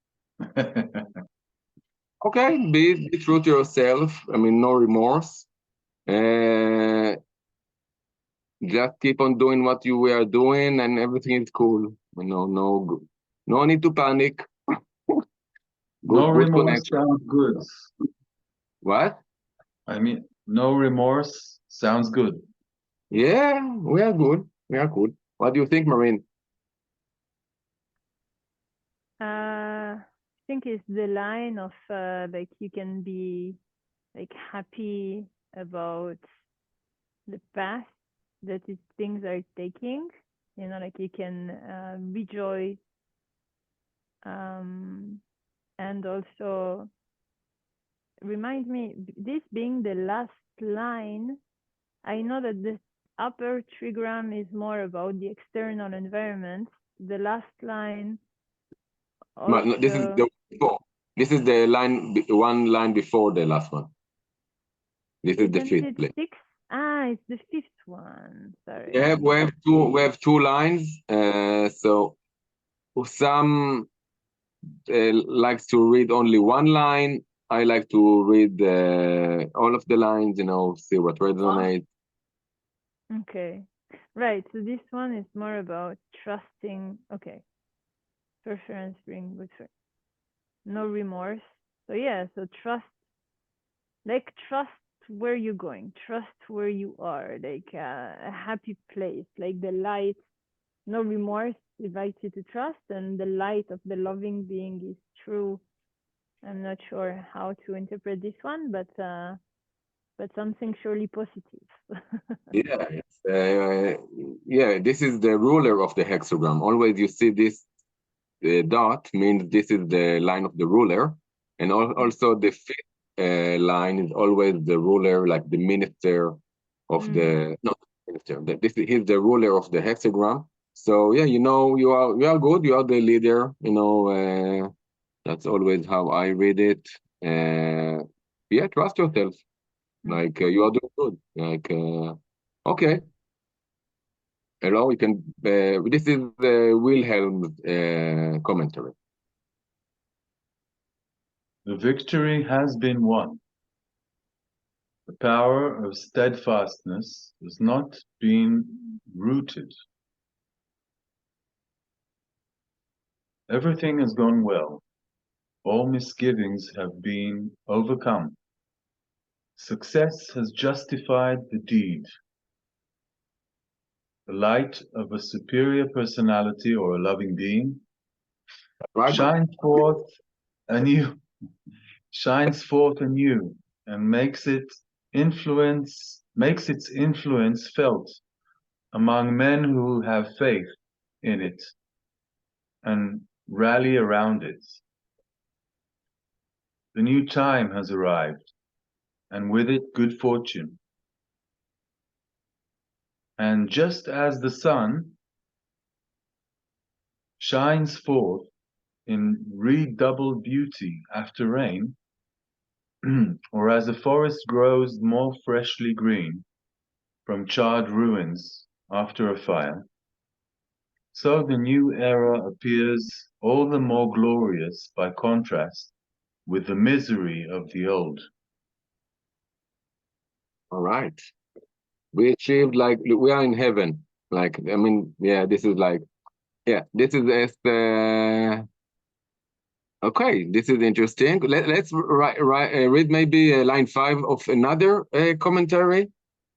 Speaker 1: Okay, be true to yourself. I mean, no remorse. Just keep on doing what you were doing, and everything is cool. No need to panic.
Speaker 3: No
Speaker 1: Good
Speaker 3: remorse
Speaker 1: connection.
Speaker 3: sounds good.
Speaker 1: What?
Speaker 3: I mean, no remorse sounds good.
Speaker 1: Yeah, we are good. We are good. What do you think, Marine?
Speaker 2: I think it's the line of like you can be like happy about the path that things are taking. You know, like you can rejoice, and also remind me, this being the last line, I know that the upper trigram is more about the external environment. The last line also...
Speaker 1: No, this is the before. This is the one line before the last one. This is the 5th place.
Speaker 2: Sixth? Ah, it's the 5th one. Sorry.
Speaker 1: We have two lines. So some likes to read only one line. I like to read all of the lines, see what resonates.
Speaker 2: Okay. Right. So this one is more about trusting. Okay. Preference bring good for no remorse. So yeah, so trust where you're going, trust where you are, like a happy place, like the light, no remorse invites you to trust, and the light of the loving being is true. I'm not sure how to interpret this one, but something surely positive.
Speaker 1: Yeah, this is the ruler of the hexagram. Always you see this dot means this is the line of the ruler, and also the fifth line is always the ruler, like the minister of the not minister. He's the ruler of the hexagram. So yeah, you are good. You are the leader. That's always how I read it. Yeah, trust yourself. Like you are doing good. Like okay. Hello, you can. This is Wilhelm's commentary.
Speaker 3: The victory has been won. The power of steadfastness has not been rooted. Everything has gone well. All misgivings have been overcome. Success has justified the deed. The light of a superior personality or a loving being
Speaker 1: Right?
Speaker 3: shines forth anew and makes its influence felt among men who have faith in it and rally around it. The new time has arrived, and with it good fortune. And just as the sun shines forth in redoubled beauty after rain, or as a forest grows more freshly green from charred ruins after a fire, so the new era appears all the more glorious by contrast with the misery of the old.
Speaker 1: All right. We achieved, like, we are in heaven. Like, I mean, yeah, this is like, yeah, this is okay, this is interesting. Let's read maybe line 5 of another commentary.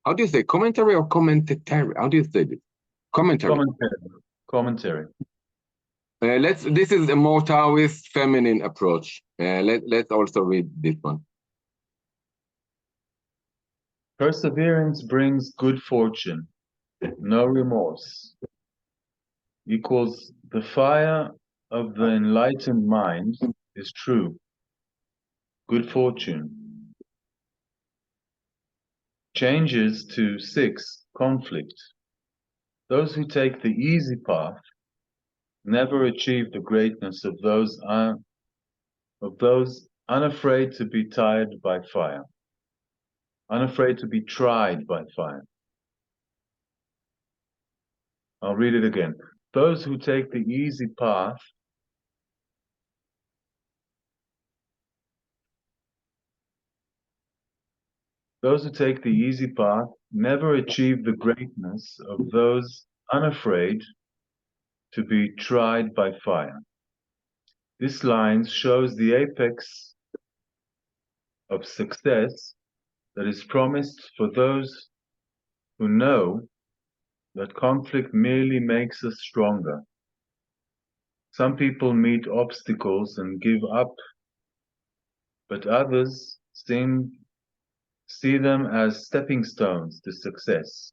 Speaker 1: How do you say commentary or commentary? How do you say this? Commentary.
Speaker 3: Commentary.
Speaker 1: This is a more Taoist feminine approach. Let's also read this one.
Speaker 3: Perseverance brings good fortune, no remorse, equals the fire of the enlightened mind is true. Good fortune. Changes to 6, conflict. Those who take the easy path never achieve the greatness of those unafraid to be tried by fire. Unafraid to be tried by fire. I'll read it again. Those who take the easy path never achieve the greatness of those unafraid to be tried by fire. This line shows the apex of success that is promised for those who know that conflict merely makes us stronger. Some people meet obstacles and give up, but others see them as stepping stones to success.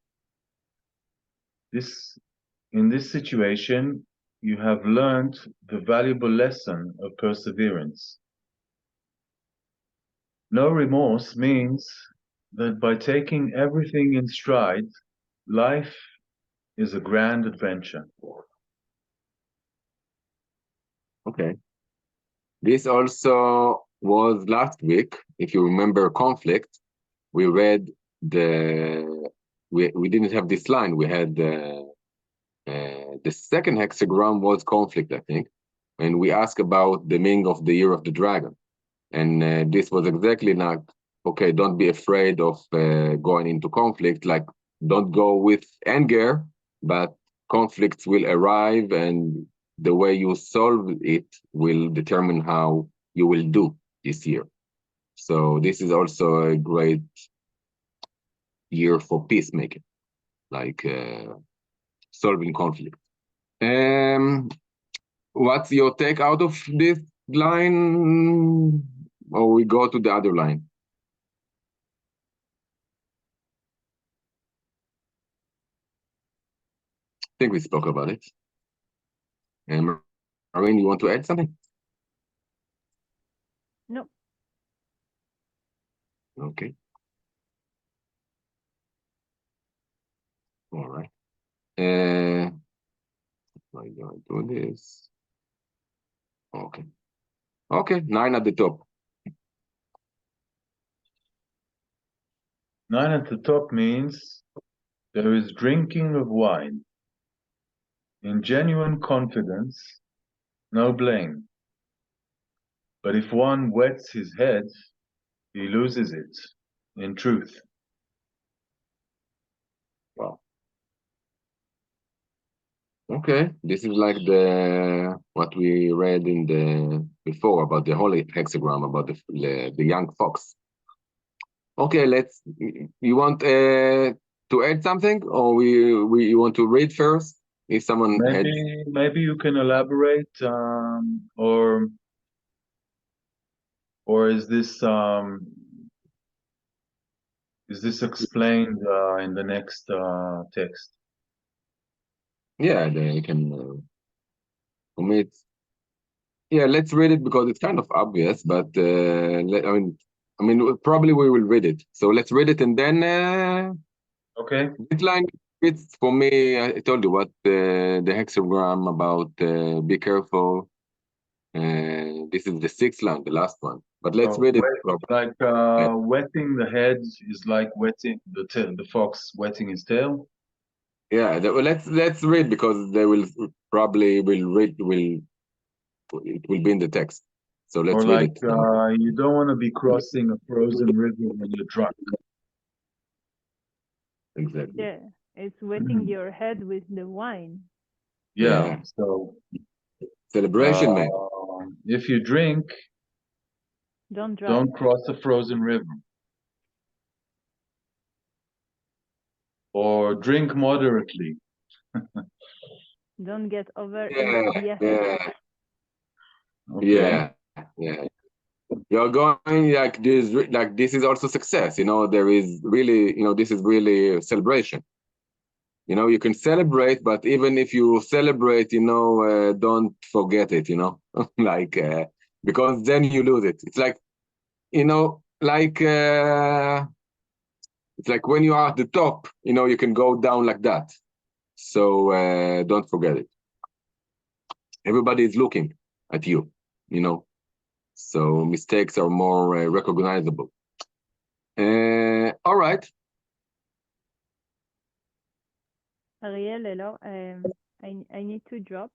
Speaker 3: In this situation, you have learned the valuable lesson of perseverance. No remorse means that by taking everything in stride, life is a grand adventure.
Speaker 1: Okay. This also was last week. If you remember conflict, we read we didn't have this line. We had the second hexagram was conflict, I think. And we asked about the meaning of the year of the dragon. And this was exactly not, okay, don't be afraid of going into conflict. Like, don't go with anger, but conflicts will arrive, and the way you solve it will determine how you will do this year. So this is also a great year for peacemaking, like solving conflict. What's your take out of this line, or we go to the other line? I think we spoke about it. Marine, you want to add something?
Speaker 2: No.
Speaker 1: Okay. All right. I'm gonna do this. Okay. Okay, 9 at the top.
Speaker 3: 9 at the top means there is drinking of wine. In genuine confidence, no blame. But if one wets his head, he loses it, in truth.
Speaker 1: Wow. Okay, this is like the what we read in the before about the holy hexagram, about the young fox. Okay, let's. You want to add something, or we you want to read first? If someone had.
Speaker 3: Maybe you can elaborate, or is this explained in the next text?
Speaker 1: Yeah, they can. For me, yeah. Let's read it because it's kind of obvious, but I mean, probably we will read it. So let's read it, and then
Speaker 3: Okay.
Speaker 1: this line. It's for me. I told you what the hexagram about. Be careful. This is the 6th line, the last one. But let's read it.
Speaker 3: Like wetting the head is like wetting the fox wetting his tail.
Speaker 1: Yeah, well, let's read because they will probably will read it will be in the text. So let's
Speaker 3: Or
Speaker 1: read
Speaker 3: like
Speaker 1: it.
Speaker 3: you don't want to be crossing a frozen river when you're drunk.
Speaker 1: Exactly.
Speaker 2: Yeah, it's wetting your head with the wine.
Speaker 3: Yeah. So
Speaker 1: Celebration, man.
Speaker 3: if you drink,
Speaker 2: Don't drive.
Speaker 3: don't cross a frozen river. Or drink moderately.
Speaker 2: Don't get over
Speaker 1: Yeah,
Speaker 2: enthusiastic.
Speaker 3: Okay.
Speaker 1: yeah. You're going like this. Like this is also success. You know, there is really, you know, this is really a celebration. You know, you can celebrate, but even if you celebrate, you know, don't forget it. You know, like because then you lose it. It's like, you know, like it's like when you are at the top, you know, you can go down like that. So don't forget it. Everybody is looking at you, you know. So mistakes are more recognizable. All right.
Speaker 2: Ariel, hello. I need to drop,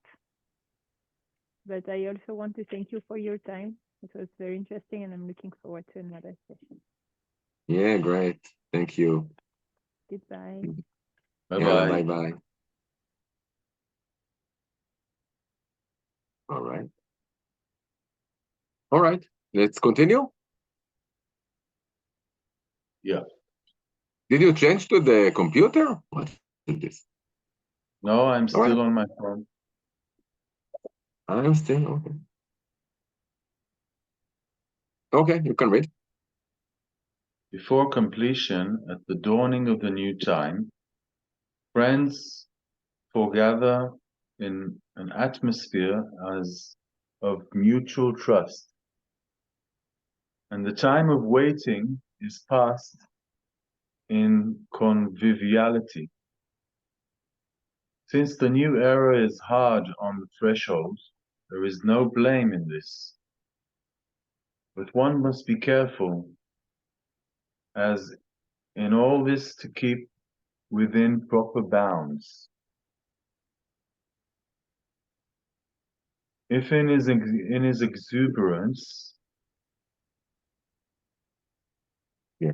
Speaker 2: but I also want to thank you for your time. It was very interesting, and I'm looking forward to another session.
Speaker 1: Yeah, great. Thank you.
Speaker 2: Goodbye.
Speaker 3: Bye-bye.
Speaker 1: Yeah, bye-bye. All right. All right. Let's continue.
Speaker 3: Yeah.
Speaker 1: Did you change to the computer? What is this?
Speaker 3: No, I'm
Speaker 1: All
Speaker 3: still
Speaker 1: right.
Speaker 3: on my phone.
Speaker 1: I'm still okay. Okay, you can read.
Speaker 3: Before completion, at the dawning of the new time, friends foregather in an atmosphere as of mutual trust, and the time of waiting is passed in conviviality. Since the new era is hard on the threshold, there is no blame in this. But one must be careful, as in all this, to keep within proper bounds. If in his exuberance
Speaker 1: Yeah.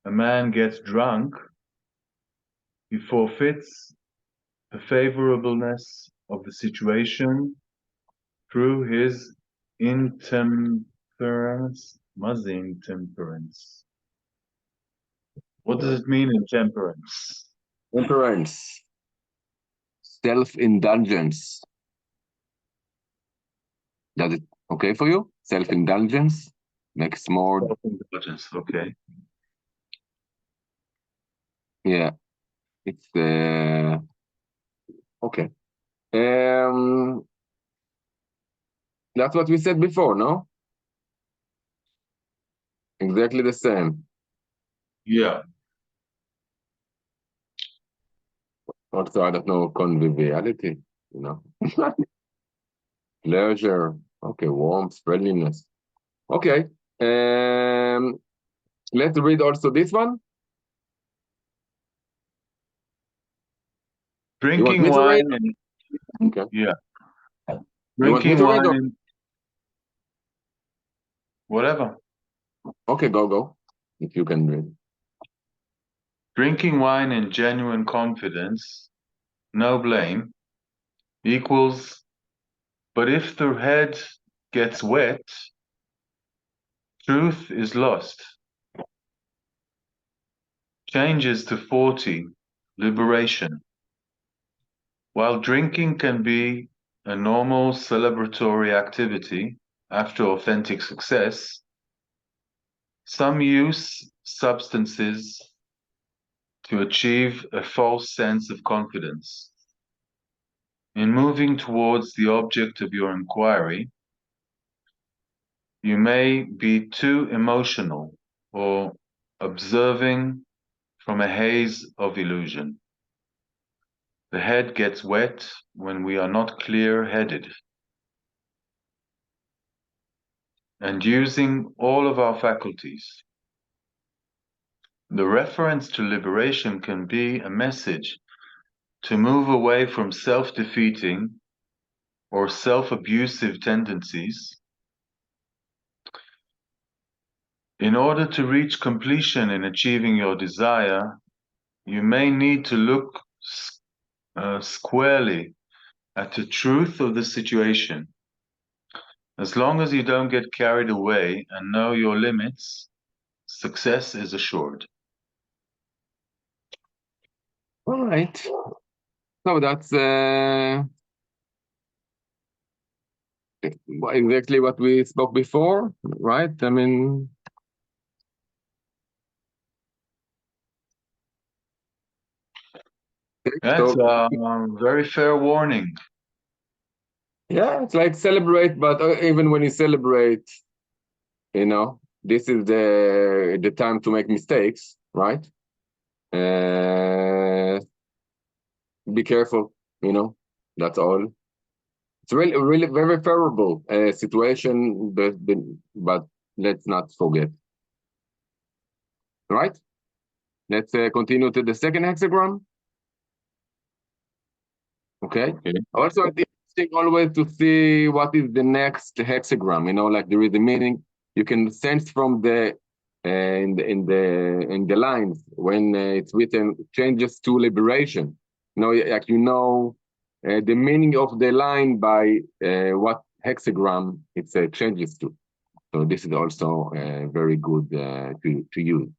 Speaker 3: A man gets drunk, he forfeits the favorableness of the situation through his intemperance. Intemperance. What does it mean, intemperance?
Speaker 1: Temperance. Self-indulgence. Does it okay for you? Self-indulgence makes more.
Speaker 3: Self-indulgence, okay.
Speaker 1: Yeah. It's okay. That's what we said before, no? Exactly the same.
Speaker 3: Yeah.
Speaker 1: Also, I don't know, conviviality, you know. Pleasure. Okay, warmth, friendliness. Okay. Let's read also this one. You want
Speaker 3: Drinking
Speaker 1: me to read?
Speaker 3: wine and
Speaker 1: Okay.
Speaker 3: yeah.
Speaker 1: You want me
Speaker 3: Drinking
Speaker 1: to read?
Speaker 3: wine and whatever.
Speaker 1: Okay, go. If you can read.
Speaker 3: Drinking wine in genuine confidence, no blame, equals, but if the head gets wet, truth is lost. Changes to 40, liberation. While drinking can be a normal celebratory activity after authentic success, some use substances to achieve a false sense of confidence. In moving towards the object of your inquiry, you may be too emotional or observing from a haze of illusion. The head gets wet when we are not clear-headed. And using all of our faculties. The reference to liberation can be a message to move away from self-defeating or self-abusive tendencies. In order to reach completion in achieving your desire, you may need to look squarely at the truth of the situation. As long as you don't get carried away and know your limits, success is assured.
Speaker 1: All right. So that's exactly what we spoke before, right? I mean,
Speaker 3: That's
Speaker 1: so
Speaker 3: a very fair warning.
Speaker 1: yeah, it's like celebrate, but even when you celebrate, you know, this is the time to make mistakes, right? Be careful, you know. That's all. It's really very favorable situation, but let's not forget. Right? Let's continue to the second hexagram. Okay. Also, it's interesting always to see what is the next hexagram. You know, like there is a meaning. You can sense from the in the lines when it's written changes to liberation. You know, like the meaning of the line by what hexagram it changes to. So this is also very good to use.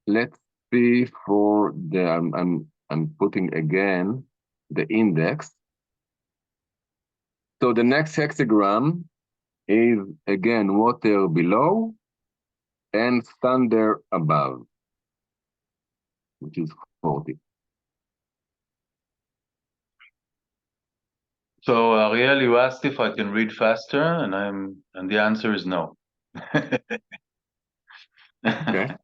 Speaker 1: Let's see for the I'm putting again the index. So the next hexagram is again water below and thunder above, which is 40.
Speaker 3: So Ariel, you asked if I can read faster, and the answer is no.
Speaker 1: Okay.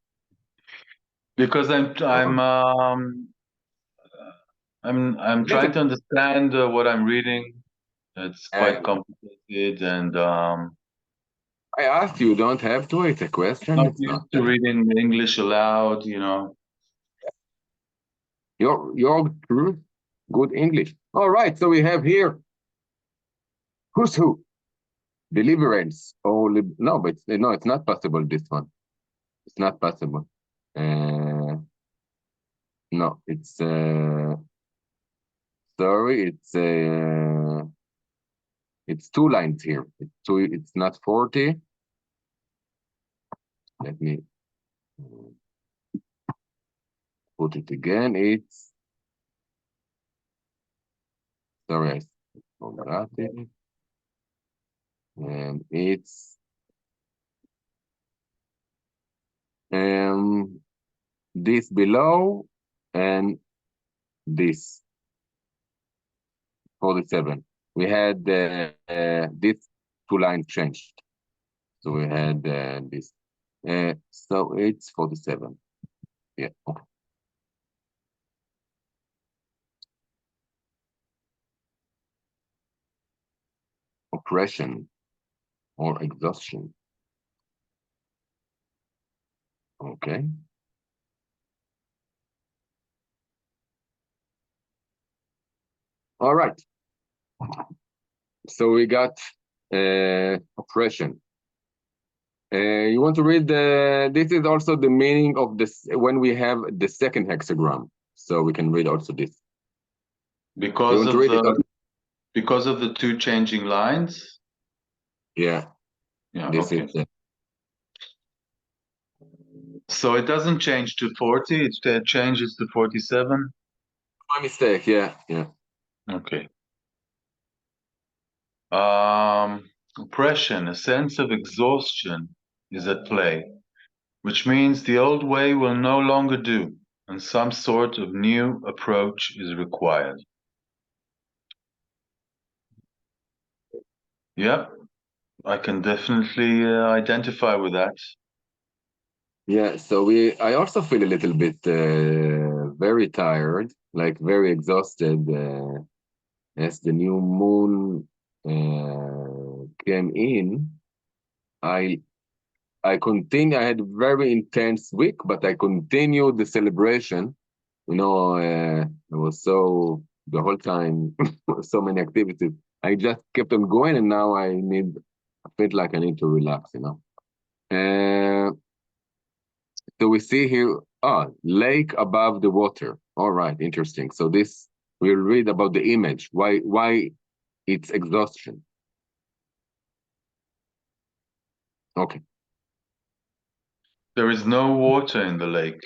Speaker 3: Because I'm trying to understand what I'm reading. It's quite complicated, and
Speaker 1: I asked you, don't have to. It's a question.
Speaker 3: not
Speaker 1: It's not
Speaker 3: used to reading English aloud, you know.
Speaker 1: your truth, good English. All right. So we have here who's who. deliverance or no, but no, it's not possible. This one, it's not possible. No, it's sorry, it's 2 lines here. It's 2. It's not 40. Let me put it again. It's sorry, I forgot it. And it's this below and this 47. We had these 2 lines changed. So we had this. So it's 47. Yeah. Okay. Oppression or exhaustion. Okay. All right. So we got oppression. You want to read this is also the meaning of this when we have the second hexagram. So we can read also this.
Speaker 3: Because of the 2 changing lines?
Speaker 1: Yeah.
Speaker 3: Yeah,
Speaker 1: This
Speaker 3: okay.
Speaker 1: is
Speaker 3: So it doesn't change to 40, it changes to 47?
Speaker 1: my mistake. Yeah, yeah.
Speaker 3: Okay. Oppression, a sense of exhaustion is at play, which means the old way will no longer do, and some sort of new approach is required. Yep, I can definitely identify with that.
Speaker 1: Yeah, so I also feel a little bit very tired, like very exhausted as the new moon came in. I continue. I had a very intense week, but I continued the celebration. You know, it was so the whole time, so many activities. I just kept on going, and now I feel like I need to relax. You know. So we see here, lake above the water. All right, interesting. So this we'll read about the image. Why it's exhaustion. Okay.
Speaker 3: There is no water in the lake,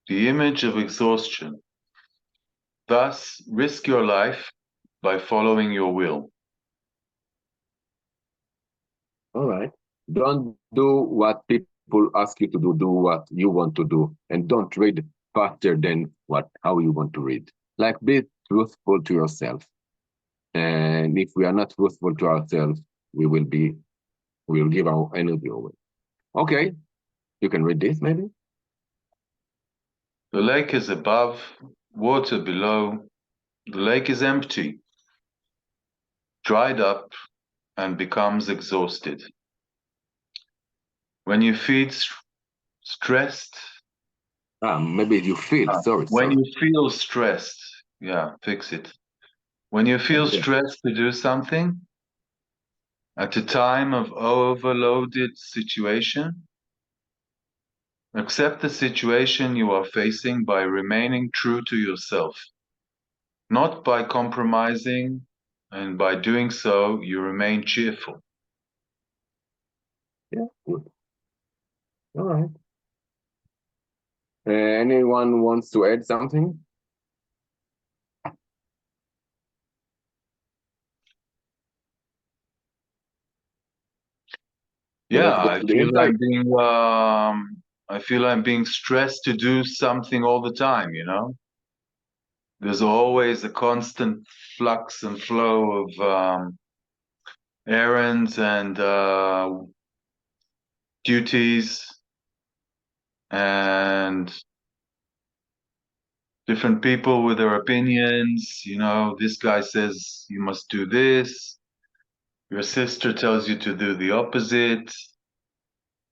Speaker 3: the image of exhaustion. Thus, risk your life by following your will.
Speaker 1: All right. Don't do what people ask you to do. Do what you want to do, and don't read faster than how you want to read. Like be truthful to yourself. And if we are not truthful to ourselves, we will give our energy away. Okay, you can read this maybe.
Speaker 3: The lake is above, water below. The lake is empty, dried up, and becomes exhausted. When you feel stressed,
Speaker 1: Maybe you feel. Sorry.
Speaker 3: when you feel stressed, yeah, fix it. When you feel stressed to do something at a time of overloaded situation, accept the situation you are facing by remaining true to yourself, not by compromising, and by doing so, you remain cheerful.
Speaker 1: Yeah, good. All right. Anyone wants to add something?
Speaker 3: Yeah, I feel I'm being stressed to do something all the time, you know? There's always a constant flux and flow of errands and duties and different people with their opinions. You know, this guy says you must do this. Your sister tells you to do the opposite.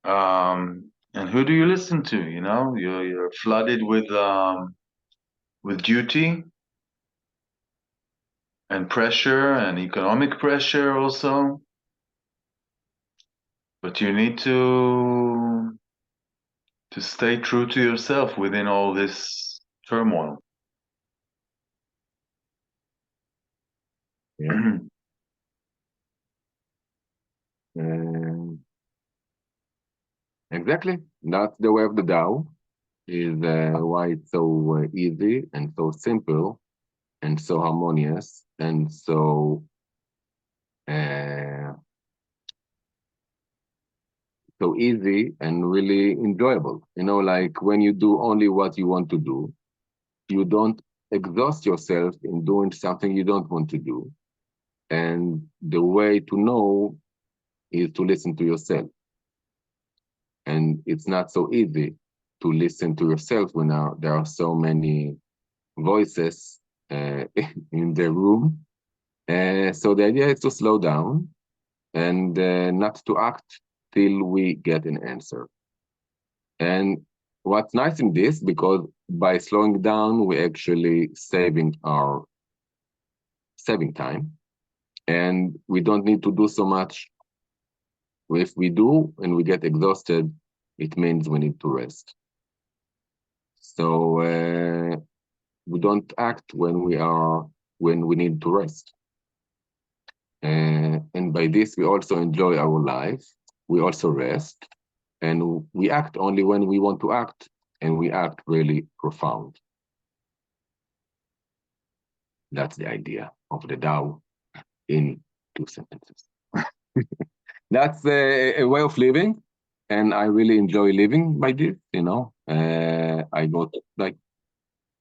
Speaker 3: And who do you listen to? You know, you're flooded with duty and pressure and economic pressure also. But you need to stay true to yourself within all this turmoil.
Speaker 1: Yeah. Exactly. That's the way of the Tao. Is why it's so easy and so simple and so harmonious and uh, so easy and really enjoyable. You know, like when you do only what you want to do, you don't exhaust yourself in doing something you don't want to do. And the way to know is to listen to yourself. And it's not so easy to listen to yourself when there are so many voices in the room. So the idea is to slow down and not to act till we get an answer. And what's nice in this, because by slowing down, we're actually saving time, and we don't need to do so much. If we do and we get exhausted, it means we need to rest. So we don't act when we need to rest. And by this, we also enjoy our life. We also rest, and we act only when we want to act, and we act really profound. That's the idea of the Tao in 2 sentences. That's a way of living, and I really enjoy living by this. You know, I got like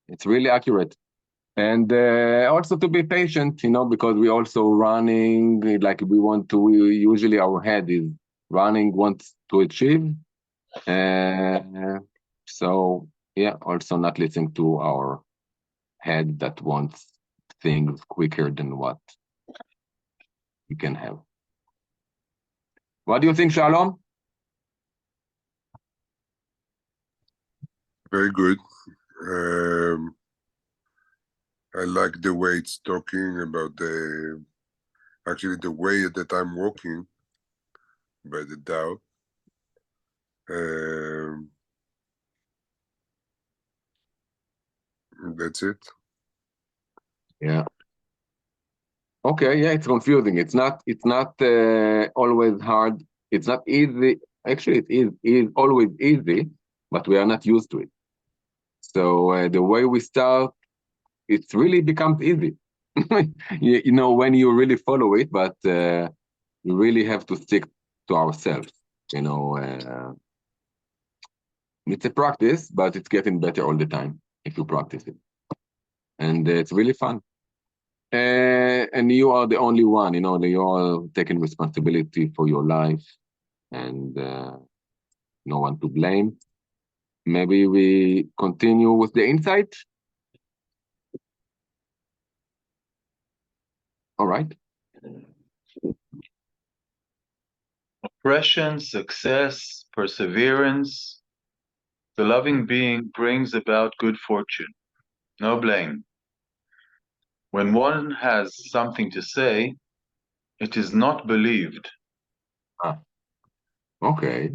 Speaker 1: it's really accurate. And also to be patient, you know, because we also running like usually our head is running, wants to achieve. So yeah, also not listening to our head that wants things quicker than what we can have. What do you think, Shalom?
Speaker 5: Very good. I like the way it's talking about the way that I'm walking by the Tao. That's it.
Speaker 1: Yeah. Okay. Yeah, it's confusing. It's not always hard. It's not easy. Actually, it is always easy, but we are not used to it. So the way we start, it really becomes easy. You know, when you really follow it, but you really have to stick to ourselves. You know, it's a practice, but it's getting better all the time if you practice it, and it's really fun. And you are the only one, you know, that you are taking responsibility for your life, and no one to blame. Maybe we continue with the insight. All right.
Speaker 3: Oppression, success, perseverance. The loving being brings about good fortune. No blame. When one has something to say, it is not believed.
Speaker 1: Ah, okay.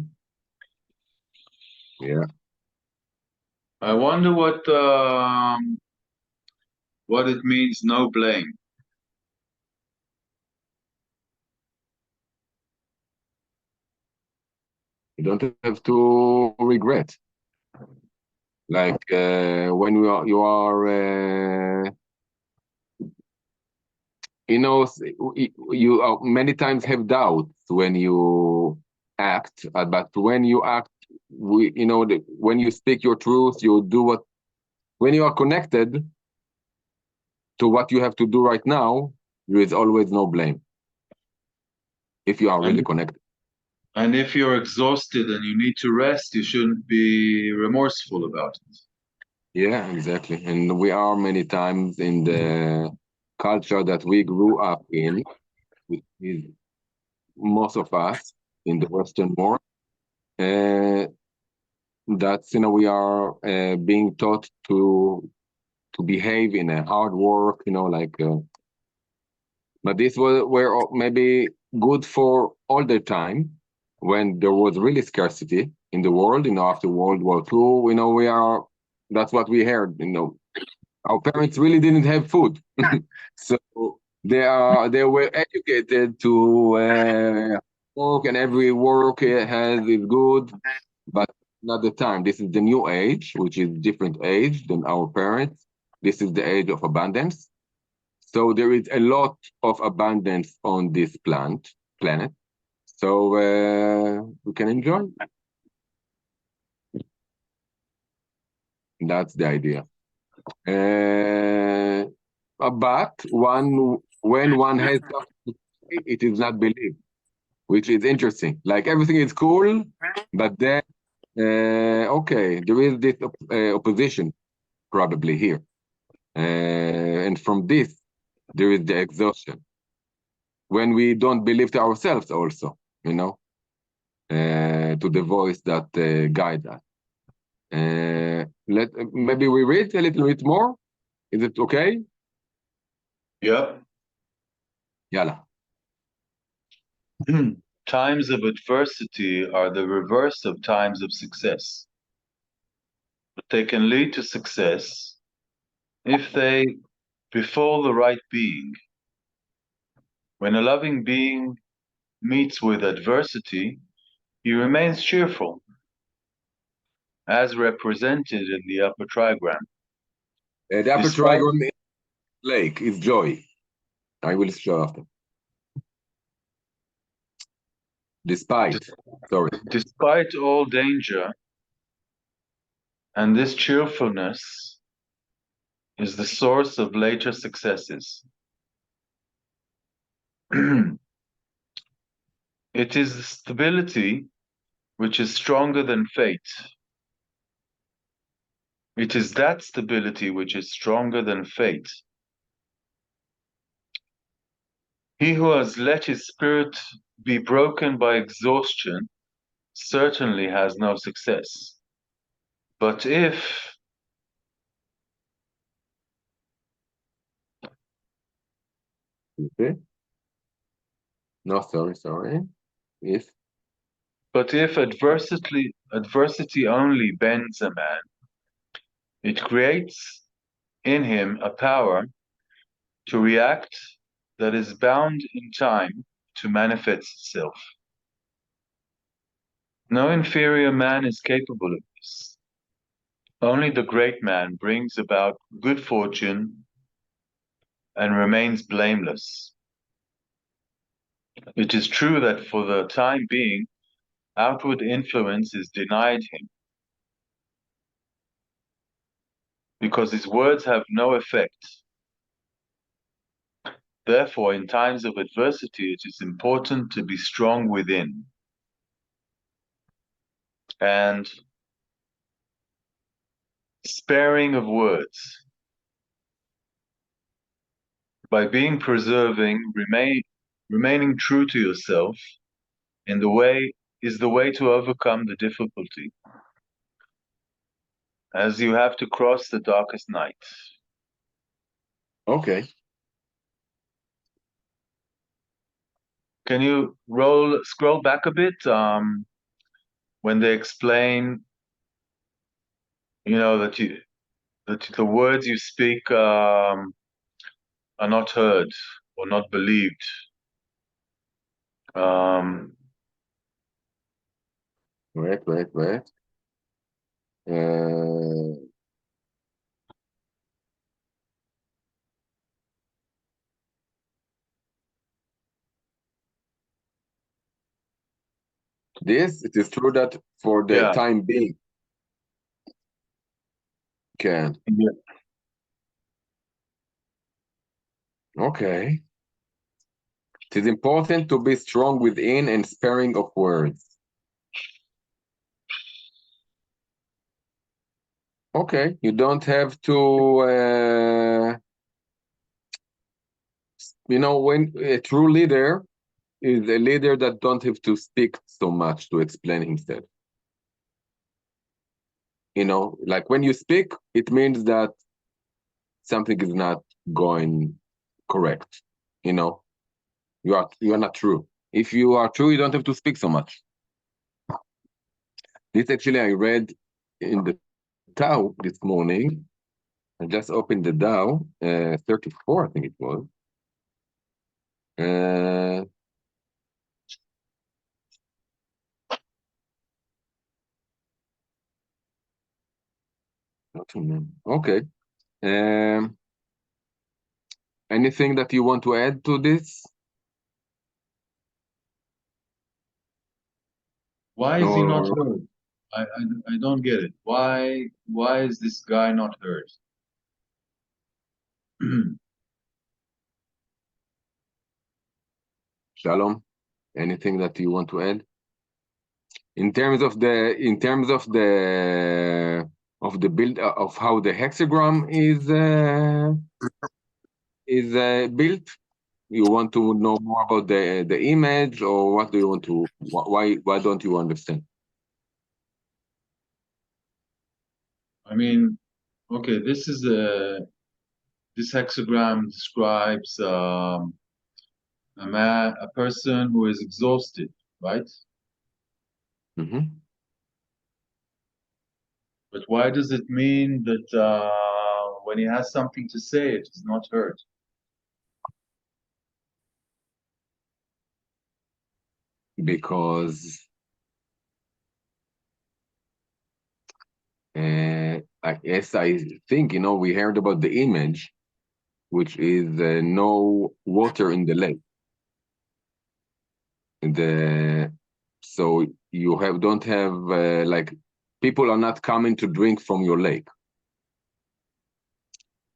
Speaker 1: Yeah.
Speaker 3: I wonder what it means, no blame.
Speaker 1: You don't have to regret. Like when you are you know, you many times have doubts when you act, but when you act, you know, when you speak your truth, you do what, when you are connected to what you have to do right now, there is always no blame if you are really connected.
Speaker 3: And if you're exhausted and you need to rest, you shouldn't be remorseful about it.
Speaker 1: Yeah, exactly. And we are many times in the culture that we grew up in, which is most of us in the Western world. That's, you know, we are being taught to behave in a hard work, you know, like but this were maybe good for all the time, when there was really scarcity in the world, after World War II, that's what we heard, our parents really didn't have food. So they were educated to work, and every work is good, but not the time. This is the new age, which is different age than our parents. This is the age of abundance. So there is a lot of abundance on this planet. So we can enjoy. That's the idea. But when one has something to say, it is not believed, which is interesting. Like everything is cool, but then okay, there is this opposition probably here, and from this there is the exhaustion when we don't believe to ourselves also, to the voice that guides us. Maybe we read a little bit more. Is it okay?
Speaker 3: Yeah.
Speaker 1: Yalla.
Speaker 3: Times of adversity are the reverse of times of success. But they can lead to success if they befall the right being. When a loving being meets with adversity, he remains cheerful, as represented in the upper trigram.
Speaker 1: The upper trigram is lake, is joy. I will show after. Despite
Speaker 3: all danger, and this cheerfulness is the source of later successes. It is the stability which is stronger than fate. It is that stability which is stronger than fate. He who has let his spirit be broken by exhaustion certainly has no success. But if
Speaker 1: okay. No, sorry.
Speaker 3: But if adversity only bends a man, it creates in him a power to react that is bound in time to manifest itself. No inferior man is capable of this. Only the great man brings about good fortune and remains blameless. It is true that for the time being, outward influence is denied him, because his words have no effect. Therefore, in times of adversity, it is important to be strong within and sparing of words. By being remaining true to yourself is the way to overcome the difficulty, as you have to cross the darkest night.
Speaker 1: Okay.
Speaker 3: Can you scroll back a bit when they explain, that the words you speak are not heard or not believed.
Speaker 1: Wait. It is true that for the time being, can.
Speaker 3: Yeah.
Speaker 1: Okay. It is important to be strong within and sparing of words. Okay, you don't have to, when a true leader is a leader that don't have to speak so much to explain himself. Like when you speak, it means that something is not going correct. You are not true. If you are true, you don't have to speak so much. This actually I read in the Tao this morning. I just opened the Tao, 34, I think it was. Not remember. Okay. Anything that you want to add to this?
Speaker 3: Why is he not
Speaker 1: Or-
Speaker 3: heard? I don't get it. Why is this guy not heard?
Speaker 1: Shalom, anything that you want to add? In terms of the build of how the hexagram is built, you want to know more about the image, or what do you want to? Why don't you understand?
Speaker 3: I mean, okay, this hexagram describes a person who is exhausted, right?
Speaker 1: Mm-hmm.
Speaker 3: But why does it mean that when he has something to say, it is not heard?
Speaker 1: Because I guess I think we heard about the image, which is no water in the lake. So you don't have like people are not coming to drink from your lake.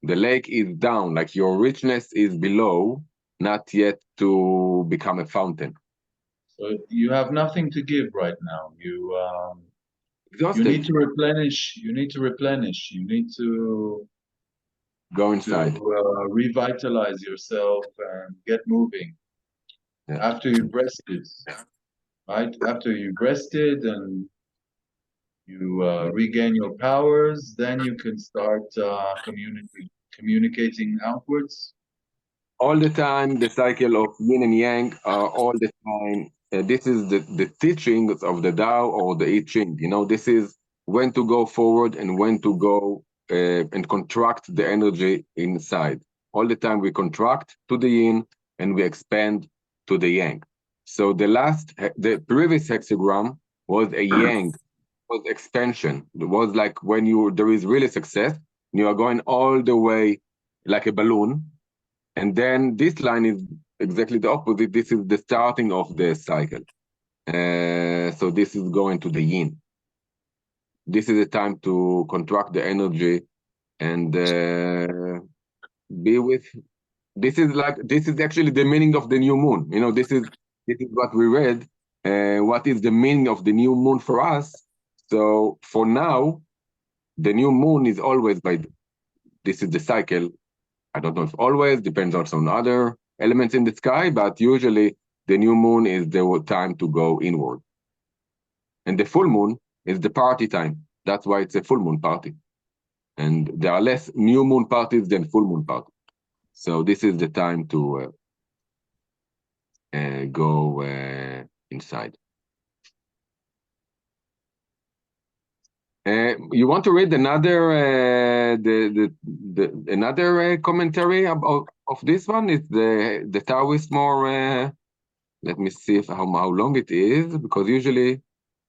Speaker 1: The lake is down, like your richness is below, not yet to become a fountain.
Speaker 3: So you have nothing to give right now. You
Speaker 1: Exhausted.
Speaker 3: need to replenish. You need to replenish. You need to
Speaker 1: Go inside.
Speaker 3: revitalize yourself and get moving.
Speaker 1: Yeah.
Speaker 3: After you rested, right? After you rested and you regain your powers, then you can start communicating outwards.
Speaker 1: All the time, the cycle of yin and yang are all the time. This is the teachings of the Tao or the I Ching. This is when to go forward and when to go and contract the energy inside. All the time we contract to the yin and we expand to the yang. So the previous hexagram was a yang, was expansion. It was like when there is really success, you are going all the way like a balloon. And then this line is exactly the opposite. This is the starting of the cycle. So this is going to the yin. This is the time to contract the energy and be with. This is actually the meaning of the new moon. This is what we read. What is the meaning of the new moon for us? So for now, the new moon is always this is the cycle. I don't know if always, depends also on other elements in the sky, but usually the new moon is the time to go inward. And the full moon is the party time. That's why it's a full moon party. And there are less new moon parties than full moon parties. So this is the time to go inside. You want to read another another commentary of this one? It's the Tao is more. Let me see how long it is, because usually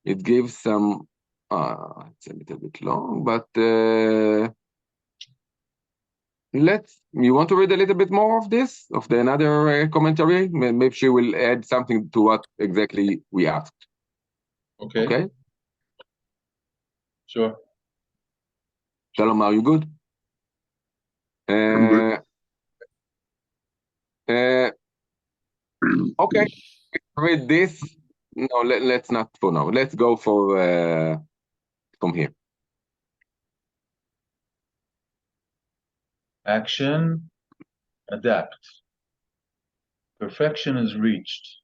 Speaker 1: it gives some. It's a little bit long, but you want to read a little bit more of this, of the another commentary? Maybe she will add something to what exactly we asked.
Speaker 3: Okay.
Speaker 1: Okay.
Speaker 3: Sure.
Speaker 1: Shalom, are you good?
Speaker 5: I'm good.
Speaker 1: Okay. Read this. No, let's not for now. Let's go for from here.
Speaker 3: Action, adapt. Perfection is reached,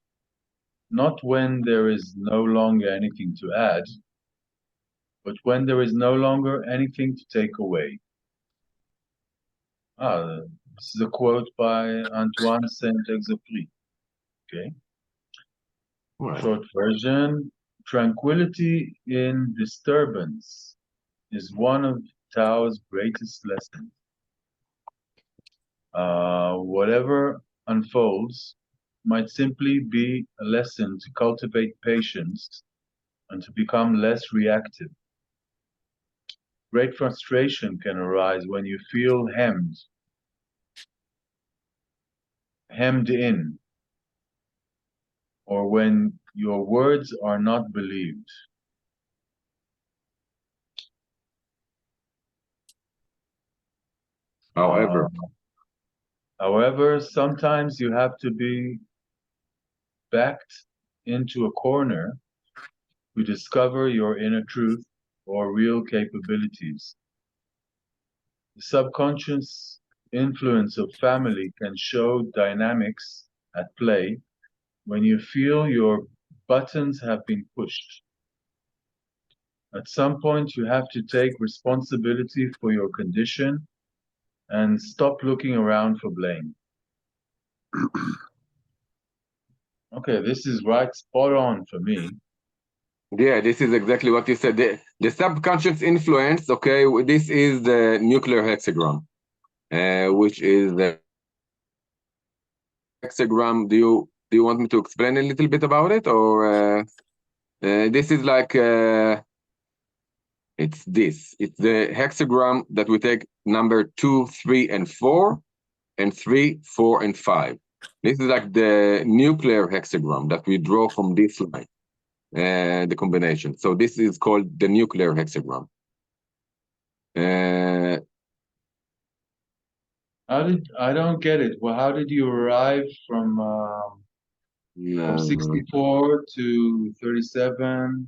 Speaker 3: not when there is no longer anything to add, but when there is no longer anything to take away. This is a quote by Antoine Saint-Exupéry. Okay.
Speaker 1: Right.
Speaker 3: Short version, tranquility in disturbance is one of Tao's greatest lessons. Whatever unfolds might simply be a lesson to cultivate patience and to become less reactive. Great frustration can arise when you feel hemmed in, or when your words are not believed. However, sometimes you have to be backed into a corner to discover your inner truth or real capabilities. The subconscious influence of family can show dynamics at play when you feel your buttons have been pushed. At some point, you have to take responsibility for your condition and stop looking around for blame. Okay, this is right spot on for me.
Speaker 1: Yeah, this is exactly what you said. The subconscious influence, okay, this is the nuclear hexagram, which is the hexagram. Do you want me to explain a little bit about it, or this is like it's this. It's the hexagram that we take number 2, 3, and 4, and 3, 4, and 5. This is like the nuclear hexagram that we draw from this line, the combination. So this is called the nuclear hexagram.
Speaker 3: I don't get it. Well, how did you arrive from 64 to 37?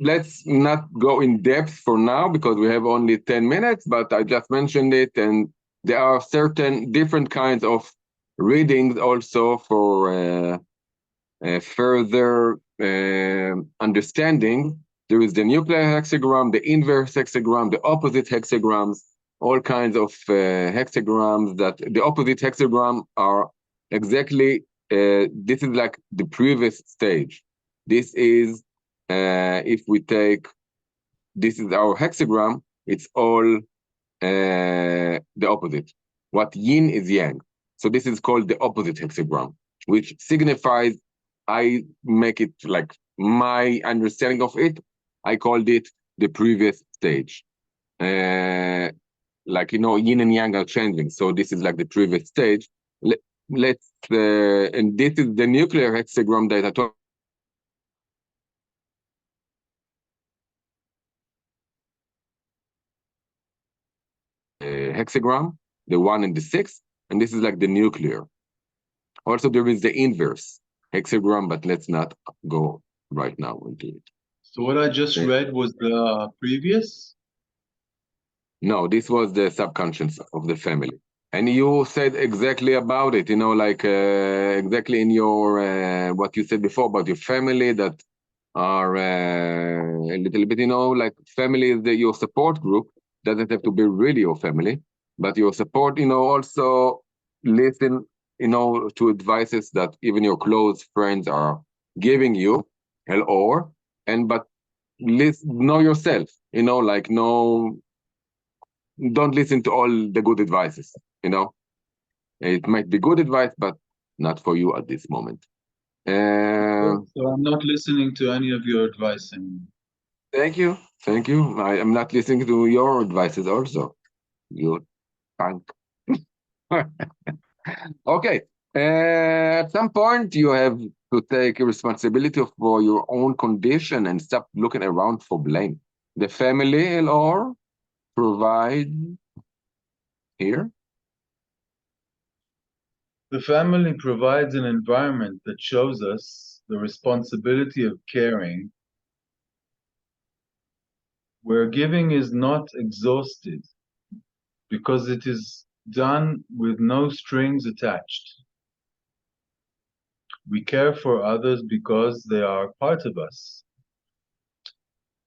Speaker 1: Let's not go in depth for now because we have only 10 minutes, but I just mentioned it, and there are certain different kinds of readings also for further understanding. There is the nuclear hexagram, the inverse hexagram, the opposite hexagrams, all kinds of hexagrams that the opposite hexagram are exactly, this is like the previous stage. This is, if we take, this is our hexagram, it's all the opposite. What yin is yang. So this is called the opposite hexagram, which signifies, I make it like my understanding of it, I called it the previous stage. Like, you know, yin and yang are changing. So this is like the previous stage. Let's, and this is the nuclear hexagram that I talked hexagram, the 1 and the 6, and this is like the nuclear. Also, there is the inverse hexagram, but let's not go right now into it.
Speaker 3: So what I just read was the previous?
Speaker 1: No, this was the subconscious of the family. And you said exactly about it, you know, like exactly in your, what you said before about your family that are a little bit, you know, like family is your support group. Doesn't have to be really your family, but your support, you know, also listen, you know, to advices that even your close friends are giving you, but know yourself, you know, like don't listen to all the good advices, you know. It might be good advice, but not for you at this moment.
Speaker 3: So I'm not listening to any of your advice anymore.
Speaker 1: Thank you. Thank you. I am not listening to your advices also. You tank. Okay. At some point, you have to take responsibility for your own condition and stop looking around for blame. The family or provide here.
Speaker 3: The family provides an environment that shows us the responsibility of caring, where giving is not exhausted because it is done with no strings attached. We care for others because they are part of us.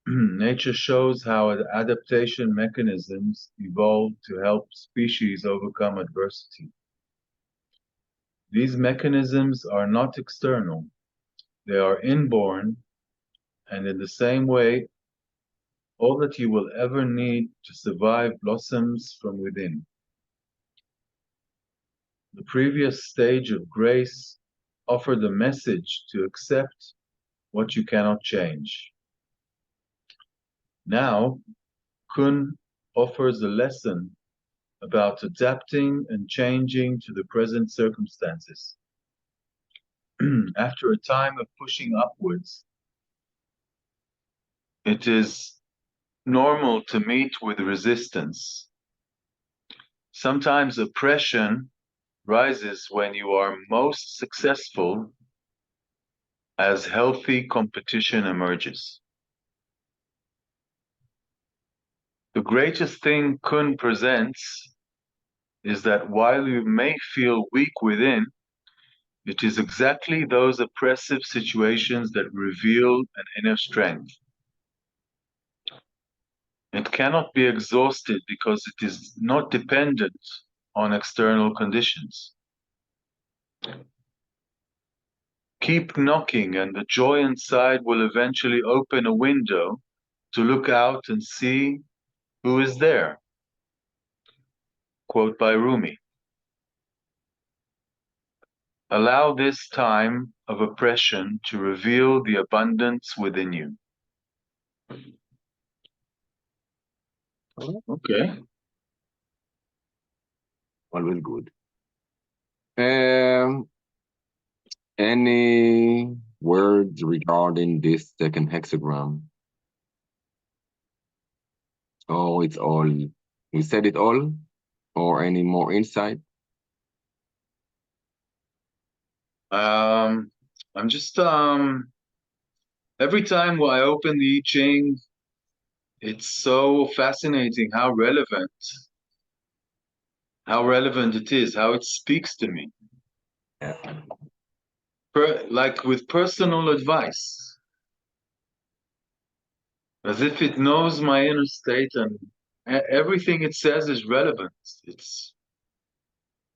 Speaker 3: Nature shows how adaptation mechanisms evolve to help species overcome adversity. These mechanisms are not external. they are inborn, and in the same way, all that you will ever need to survive blossoms from within. The previous stage of grace offered a message to accept what you cannot change. Now, Kun offers a lesson about adapting and changing to the present circumstances. After a time of pushing upwards, it is normal to meet with resistance. Sometimes oppression rises when you are most successful as healthy competition emerges. The greatest thing Kun presents is that while you may feel weak within, it is exactly those oppressive situations that reveal an inner strength. It cannot be exhausted because it is not dependent on external conditions. Keep knocking, and the joy inside will eventually open a window to look out and see who is there. Quote by Rumi. Allow this time of oppression to reveal the abundance within you. Okay.
Speaker 1: Always good. Any words regarding this second hexagram? Oh, it's all. We said it all? Or any more insight?
Speaker 3: I'm just every time I open the I Ching, it's so fascinating how relevant it is, how it speaks to me.
Speaker 1: Yeah.
Speaker 3: Like with personal advice, as if it knows my inner state, and everything it says is relevant. It's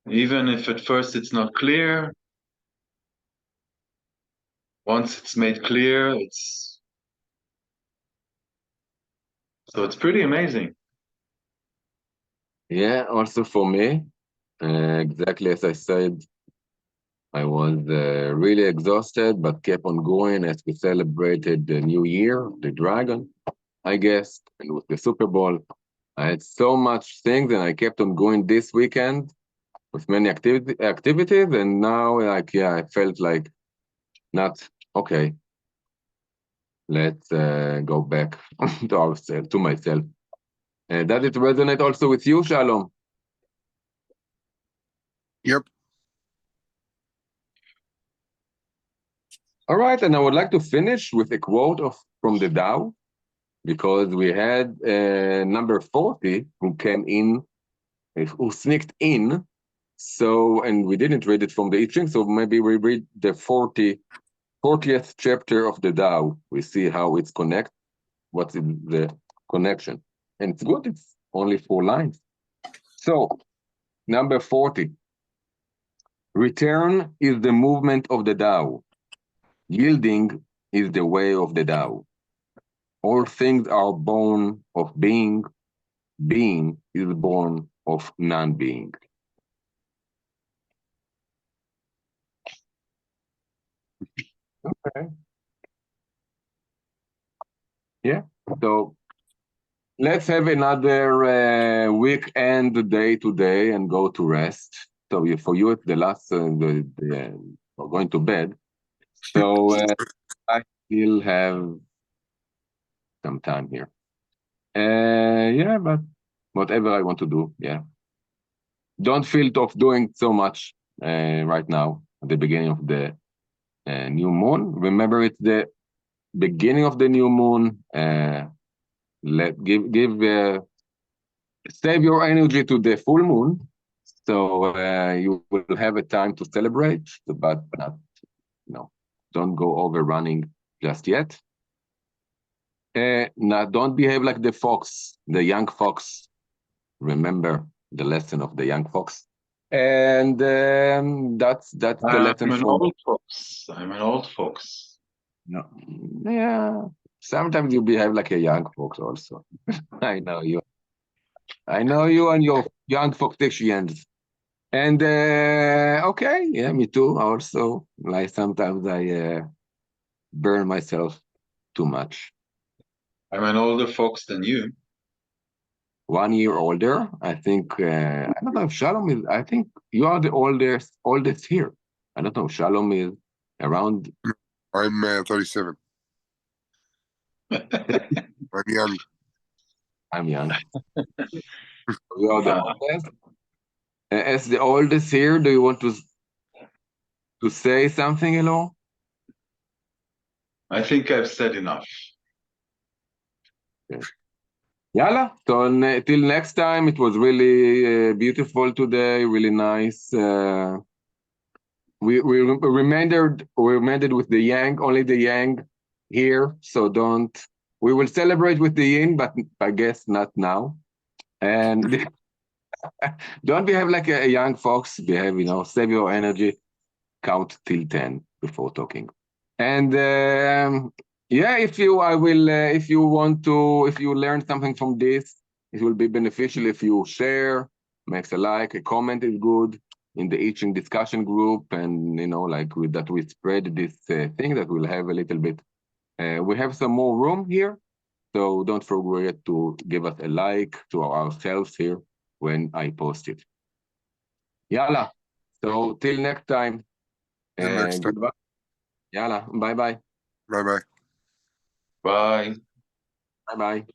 Speaker 3: even if at first it's not clear, once it's made clear, it's pretty amazing.
Speaker 1: Yeah, also for me, exactly as I said, I was really exhausted, but kept on going as we celebrated the new year, the dragon, I guess, and with the Super Bowl. I had so much things, and I kept on going this weekend with many activities, and now, like, yeah, I felt like not okay. Let's go back to ourselves, to myself. Does it resonate also with you, Shalom?
Speaker 5: Yep.
Speaker 1: All right, and I would like to finish with a quote from the Tao, because we had number 40 who came in, who sneaked in. So, and we didn't read it from the I Ching, so maybe we read the 40th chapter of the Tao. We see how it's connect, what's in the connection. And it's good, it's only 4 lines. So, number 40. Return is the movement of the Tao. Yielding is the way of the Tao. All things are born of being. Being is born of non-being. Okay. Yeah. So let's have another weekend day today and go to rest. So for you, it's the last, we're going to bed. So I still have some time here. Yeah, but whatever I want to do, yeah. Don't feel of doing so much right now at the beginning of the new moon. Remember, it's the beginning of the new moon. Save your energy to the full moon, so you will have a time to celebrate, but not, don't go overrunning just yet. Now, don't behave like the fox, the young fox. Remember the lesson of the young fox. And that's the lesson.
Speaker 3: I'm an old fox. I'm an old fox.
Speaker 1: No. Yeah. Sometimes you behave like a young folks also. I know you. I know you and your young foxicians. And okay, yeah, me too. Also, like sometimes I burn myself too much.
Speaker 3: I'm an older fox than you.
Speaker 1: 1 year older, I think. I don't know if Shalom is. I think you are the oldest here. I don't know. Shalom is around.
Speaker 5: I'm 37. I'm young.
Speaker 1: I'm young. You are the
Speaker 3: Yeah.
Speaker 1: oldest. As the oldest here, do you want to say something, Elo?
Speaker 3: I think I've said enough.
Speaker 1: Yalla. So till next time, it was really beautiful today, really nice. We reminded with the yang, only the yang here. So don't. We will celebrate with the yin, but I guess not now. And don't behave like a young fox. Behave, save your energy. Count till 10 before talking. And yeah, if you learn something from this, it will be beneficial if you share, makes a like, a comment is good in the ICHING discussion group, and like with that we spread this thing that we'll have a little bit. We have some more room here, so don't forget to give us a like to ourselves here when I post it. Yalla. So till next time.
Speaker 5: Till next time.
Speaker 1: Goodbye. Yalla. Bye bye.
Speaker 5: Bye bye.
Speaker 3: Bye.
Speaker 1: Bye bye.